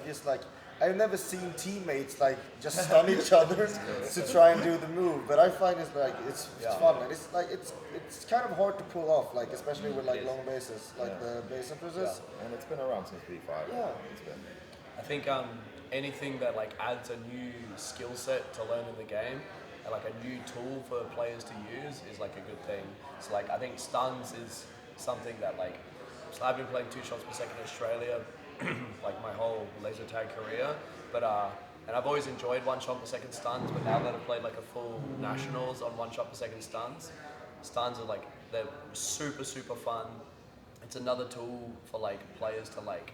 I've never seen teammates like just stun each other to try and do the move, but I find it's fun and it's like it's kind of hard to pull off, like especially with like long bases, like the base emphasis. And it's been around since V5. Yeah. I think anything that like adds a new skill set to learn in the game, and like a new tool for players to use is like a good thing. So like I think stuns is something that like, so I've been playing 2 shots per second in Australia like my whole laser tag career, but and I've always enjoyed 1 shot per second stuns, but now that I've played like a full nationals on 1 shot per second stuns are like, they're super fun. It's another tool for like players to like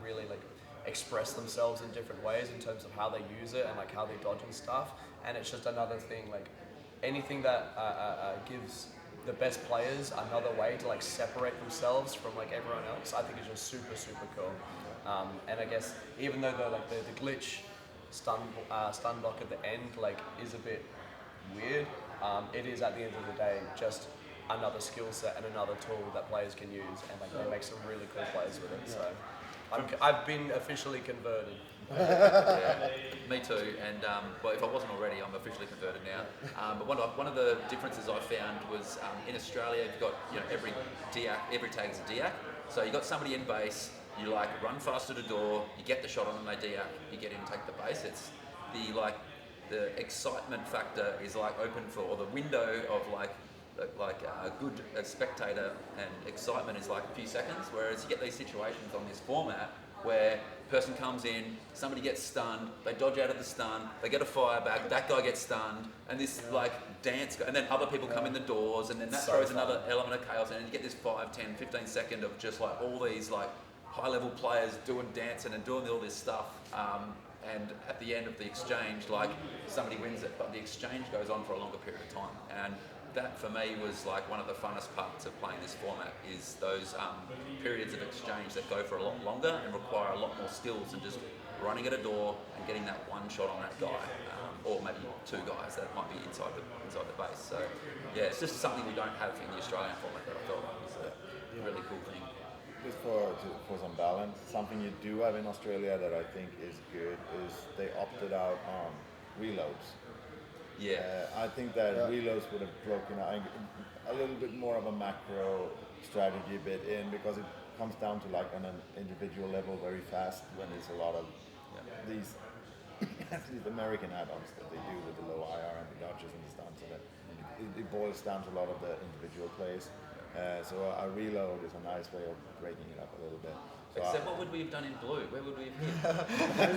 really like express themselves in different ways in terms of how they use it and like how they dodge and stuff. And it's just another thing, like anything that gives the best players another way to like separate themselves from like everyone else, I think is just super cool. And I guess even though the glitch stun block at the end like is a bit weird, it is at the end of the day just another skill set and another tool that players can use, and like they make some really cool plays with it. So I've been officially converted. Me too, and well, if I wasn't already, I'm officially converted now. But one of the differences I found was in Australia, you've got every tag is a DIAC. So you got somebody in base, you like run fast to the door, you get the shot on them, they DIAC, you get in, take the base. It's the excitement factor is like open for, or the window of like a good spectator and excitement is like a few seconds, whereas you get these situations on this format where person comes in, somebody gets stunned, they dodge out of the stun, they get a fire back, that guy gets stunned, and this like dance, and then other people come in the doors, and then that throws another element of chaos in, and you get this 5, 10, 15 second of just like all these like high level players doing dancing and doing all this stuff. And at the end of the exchange, like somebody wins it, but the exchange goes on for a longer period of time. And that for me was like one of the funnest parts of playing this format, is those periods of exchange that go for a lot longer and require a lot more skills than just running at a door and getting that one shot on that guy, or maybe two guys that might be inside the base. So yeah, it's just something we don't have in the Australian format that I felt is a really cool thing. Just for some balance, something you do have in Australia that I think is good is they opted out on reloads. Yeah. I think that reloads would have broken out a little bit more of a macro strategy bit in, because it comes down to like on an individual level very fast when there's a lot of these American add-ons that they do with the low IR and the dodges and the stunts, and it boils down to a lot of the individual plays. So a reload is a nice way of breaking it up a little bit. So Except what would we have done in blue? Where would we have hit?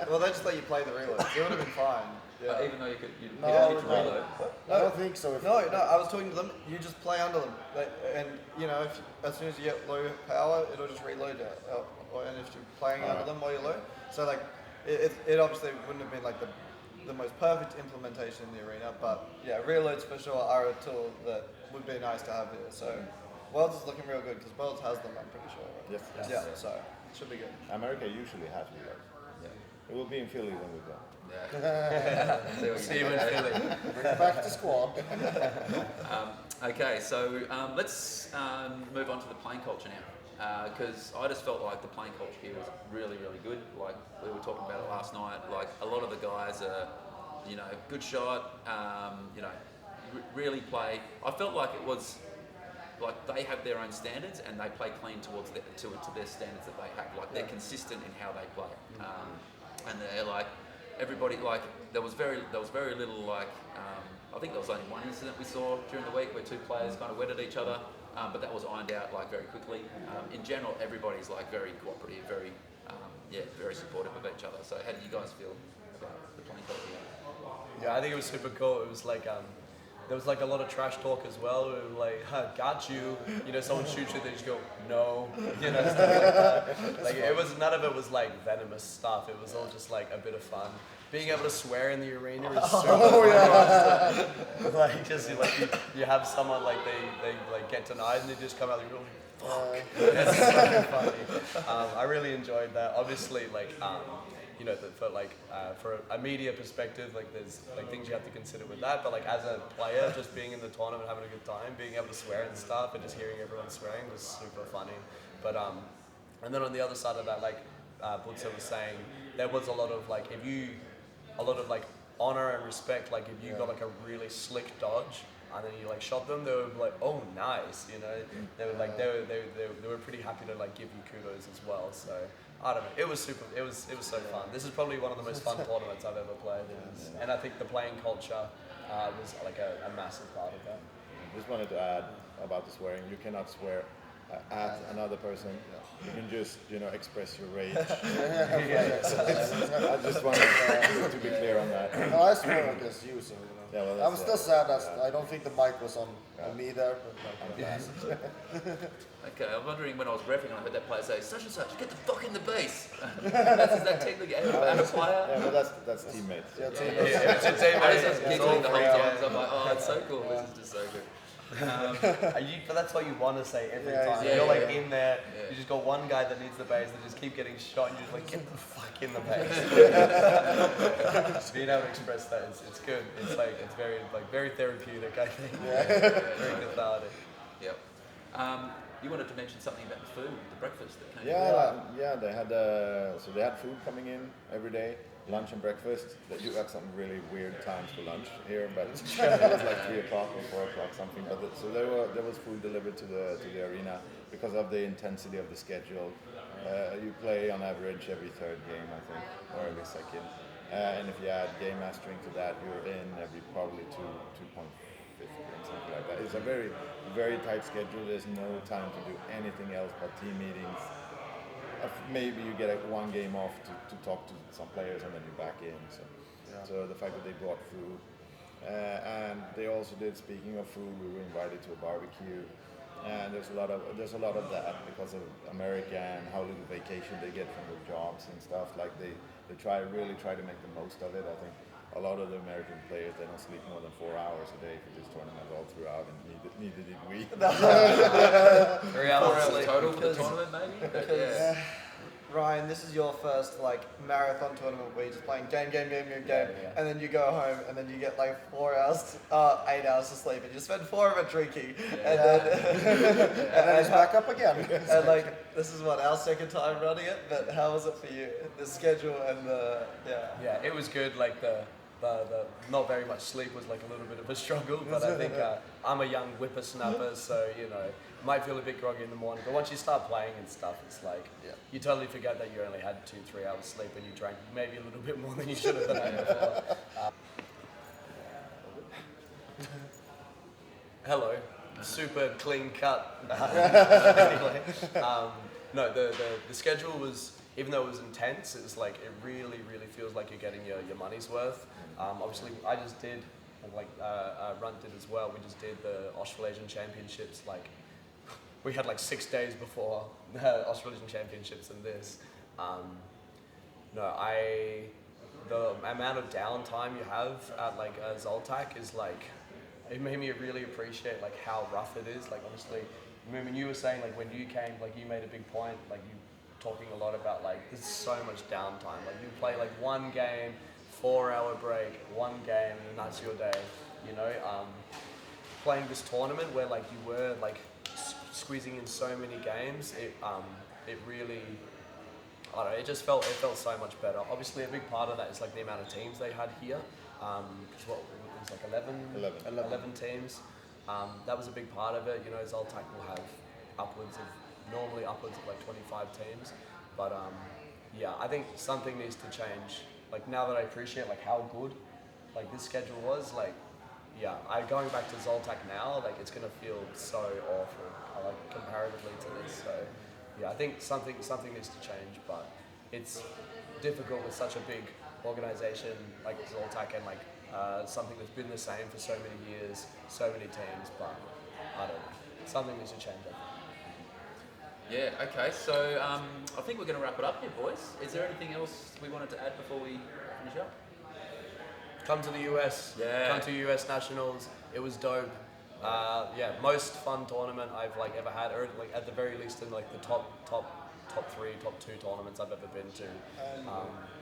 well, they just let you play the reload. It would have been fine. Yeah. Even though you hit No, a reload. I don't think so. No, I was talking to them. You just play under them, and as soon as you get low power, it'll just reload it. And if you're playing under them while you're low, so like it obviously wouldn't have been like the most perfect implementation in the arena, but yeah, reloads for sure are a tool that would be nice to have here. So Worlds is looking real good because Worlds has them, I'm pretty sure. Right? Yes. Yeah, so it should be good. America usually has reloads. Yeah. It will be in Philly when we go. Yeah. See you in Philly. Bring back the squad. Okay, so let's move on to the playing culture now, because I just felt like the playing culture here was really, really good. Like we were talking about it last night. Like a lot of the guys are, good shot. Really play. I felt like it was like they have their own standards and they play clean towards to their standards that they have. Like they're consistent in how they play, and they're like everybody. Like there was very little like. I think there was only one incident we saw during the week where two players kind of wetted each other, but that was ironed out like very quickly. In general, everybody's like very cooperative, very very supportive of each other. So how did you guys feel about the playing culture? Yeah, I think it was super cool. It was like there was like a lot of trash talk as well. We were like, got you. Someone shoots you, they just go, no. Stuff like that. Like it was, none of it was like venomous stuff. It was all just like a bit of fun. Being able to swear in the arena is super fun. Like just like you have someone like they like get denied and they just come out and you're like, fuck. That's so funny. I really enjoyed that. Obviously, like for a media perspective, like there's like things you have to consider with that. But like as a player, just being in the tournament, having a good time, being able to swear and stuff, and just hearing everyone swearing was super funny. But and then on the other side of that, like Butzer was saying, there was a lot of like honor and respect. Like if you got like a really slick dodge and then you like shot them, they were like, oh nice, They were like they were pretty happy to like give you kudos as well. So I don't know, it was super. It was so fun. This is probably one of the most fun tournaments I've ever played, and I think the playing culture was like a massive part of that. Just wanted to add about the swearing. You cannot swear at another person. You can just express your rage. I just wanted to be clear on that. No, I swear against you, so Yeah, well, I'm still sad that I don't think the mic was on me there. But Okay, I'm wondering when I was reffing, I heard that player say, such and such, get the fuck in the base. Is that technically a player? Yeah, but that's teammates. yeah, It's a team. I was giggling the whole time, Yeah. so I'm like, oh, it's so cool, this is just so good. But that's what you want to say every Yeah, time. exactly. You're like Yeah. in there, Yeah. you just got one guy that needs the base, they just keep getting shot, and you're just like, get the fuck in the base. Just being able to express that, it's good. It's very therapeutic, I think. Very cathartic. Yep. You wanted to mention something about the food, the breakfast that came They had they had food coming in every day, lunch and breakfast. They do have some really weird times for lunch here, but it was like 3 o'clock or 4 o'clock something. But there was food delivered to the arena because of the intensity of the schedule. You play on average every third game, I think, or every second. And if you add game mastering to that, you're in every probably 2.50 and something like that. It's a very, very tight schedule. There's no time to do anything else but team meetings. Maybe you get one game off to talk to some players and then you're back in. So the fact that they brought food. And they also did, speaking of food, we were invited to a barbecue. And there's a lot of that because of America and how little vacation they get from their jobs and stuff. Like they really try to make the most of it. I think a lot of the American players, they don't sleep more than 4 hours a day for this tournament all throughout, and neither did we. 3 hours total for the tournament, maybe? But, yeah. Ryan, this is your first like marathon tournament where you're just playing game, Yeah. and then you go home and then you get like 8 hours to sleep, and you spend 4 of it drinking, and then And then it's back up again. and like this is what our second time running it. But how was it for you? The schedule and the Yeah, it was good. Like the not very much sleep was like a little bit of a struggle, but I think I'm a young whippersnapper, so you know, might feel a bit groggy in the morning, but once you start playing and stuff, it's like you totally forget that you only had 2-3 hours sleep and you drank maybe a little bit more than you should have the night before. Hello, super clean cut. Anyway, no, the schedule was, even though it was intense, it was like, it really feels like you're getting your money's worth. Obviously, I just did, like Runt did as well, we just did the Australasian Championships, like, we had like 6 days before the Australasian Championships and this. The amount of downtime you have at like ZLTUSC is like, it made me really appreciate like how rough it is. Like obviously, I mean, when you were saying like when you came, like you made a big point, like you talking a lot about like there's so much downtime. Like you play like one game, 4-hour break, one game, and that's your day. You know, playing this tournament where like you were like squeezing in so many games, it really, I don't know, it felt so much better. Obviously, a big part of that is like the amount of teams they had here. Because what it was like 11 teams. That was a big part of it. You know, ZLTUSC will have normally upwards of like 25 teams. But yeah, I think something needs to change. Like now that I appreciate like how good like this schedule was, like yeah, going back to ZLTUSC now, like it's gonna feel so awful, like comparatively to this. So yeah, I think something needs to change, but it's difficult with such a big organization like ZLTUSC and like something that's been the same for so many years, so many teams, but I don't know, something needs to change. I think. Yeah, okay, so I think we're going to wrap it up here, boys. Is there anything else we wanted to add before we finish up? Come to the US. Yeah. Come to US Nationals. It was dope. Yeah, most fun tournament I've like ever had, or like at the very least in like the top 3, top 2 tournaments I've ever been to.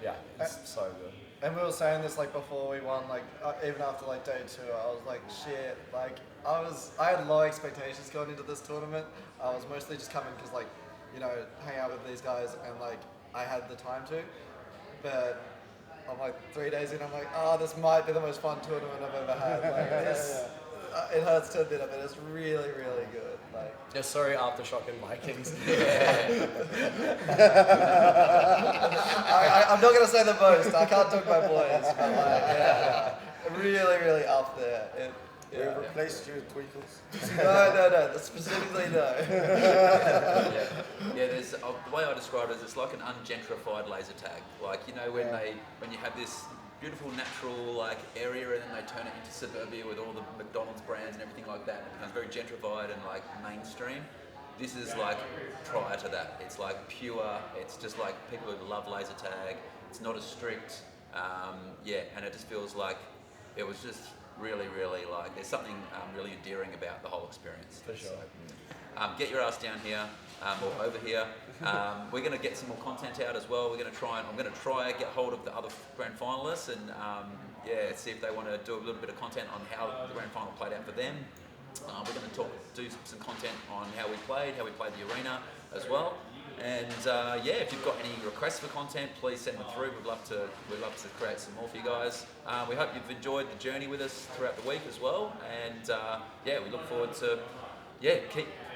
Yeah, it's so good. And we were saying this like before we won, like even after like day 2, I was like shit. Like I had low expectations going into this tournament. I was mostly just coming because like, you know, hang out with these guys and like I had the time to. But I'm like 3 days in, I'm like, oh, this might be the most fun tournament I've ever had. Like this, it hurts to admit it, but it's really good. Like. Yeah, sorry, Aftershock and Vikings. I'm not gonna say the most. I can't talk my boys, but like, yeah, really up there. We replaced you with Tweakles. No, specifically no. Yeah, there's the way I describe it is it's like an ungentrified laser tag. Like you know when you have this beautiful natural like area and then they turn it into suburbia with all the McDonald's brands and everything like that, and it becomes very gentrified and like mainstream. This is like prior to that. It's like pure. It's just like people who love laser tag. It's not as strict. And it just feels like it was just really like there's something really endearing about the whole experience. For sure. So, get your ass down here or over here. We're going to get some more content out as well. I'm going to try and get hold of the other grand finalists and see if they want to do a little bit of content on how the grand final played out for them. We're going to do some content on how we played the arena as well. And if you've got any requests for content, please send them through. We'd love to create some more for you guys. We hope you've enjoyed the journey with us throughout the week as well. And we look forward to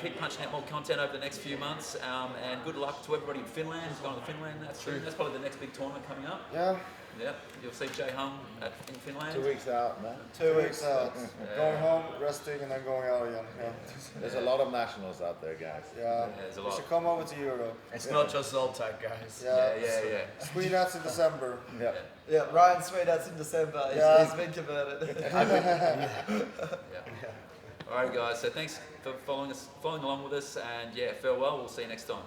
keep punching out more content over the next few months. And good luck to everybody in Finland who's going to Finland. That's probably the next big tournament coming up. Yeah, you'll see Jay Hung in Finland. 2 weeks out, man. 2 weeks out. Going home, resting, and then going out again. Yeah. There's a lot of nationals out there, guys. Yeah, there's a we lot. should come over to Europe. It's not just ZLTUSC, guys. Yeah. Sweden in December. Yeah, Ryan Sweetouts in December. He's been converted. All right, guys. So thanks for following along with us, and farewell. We'll see you next time.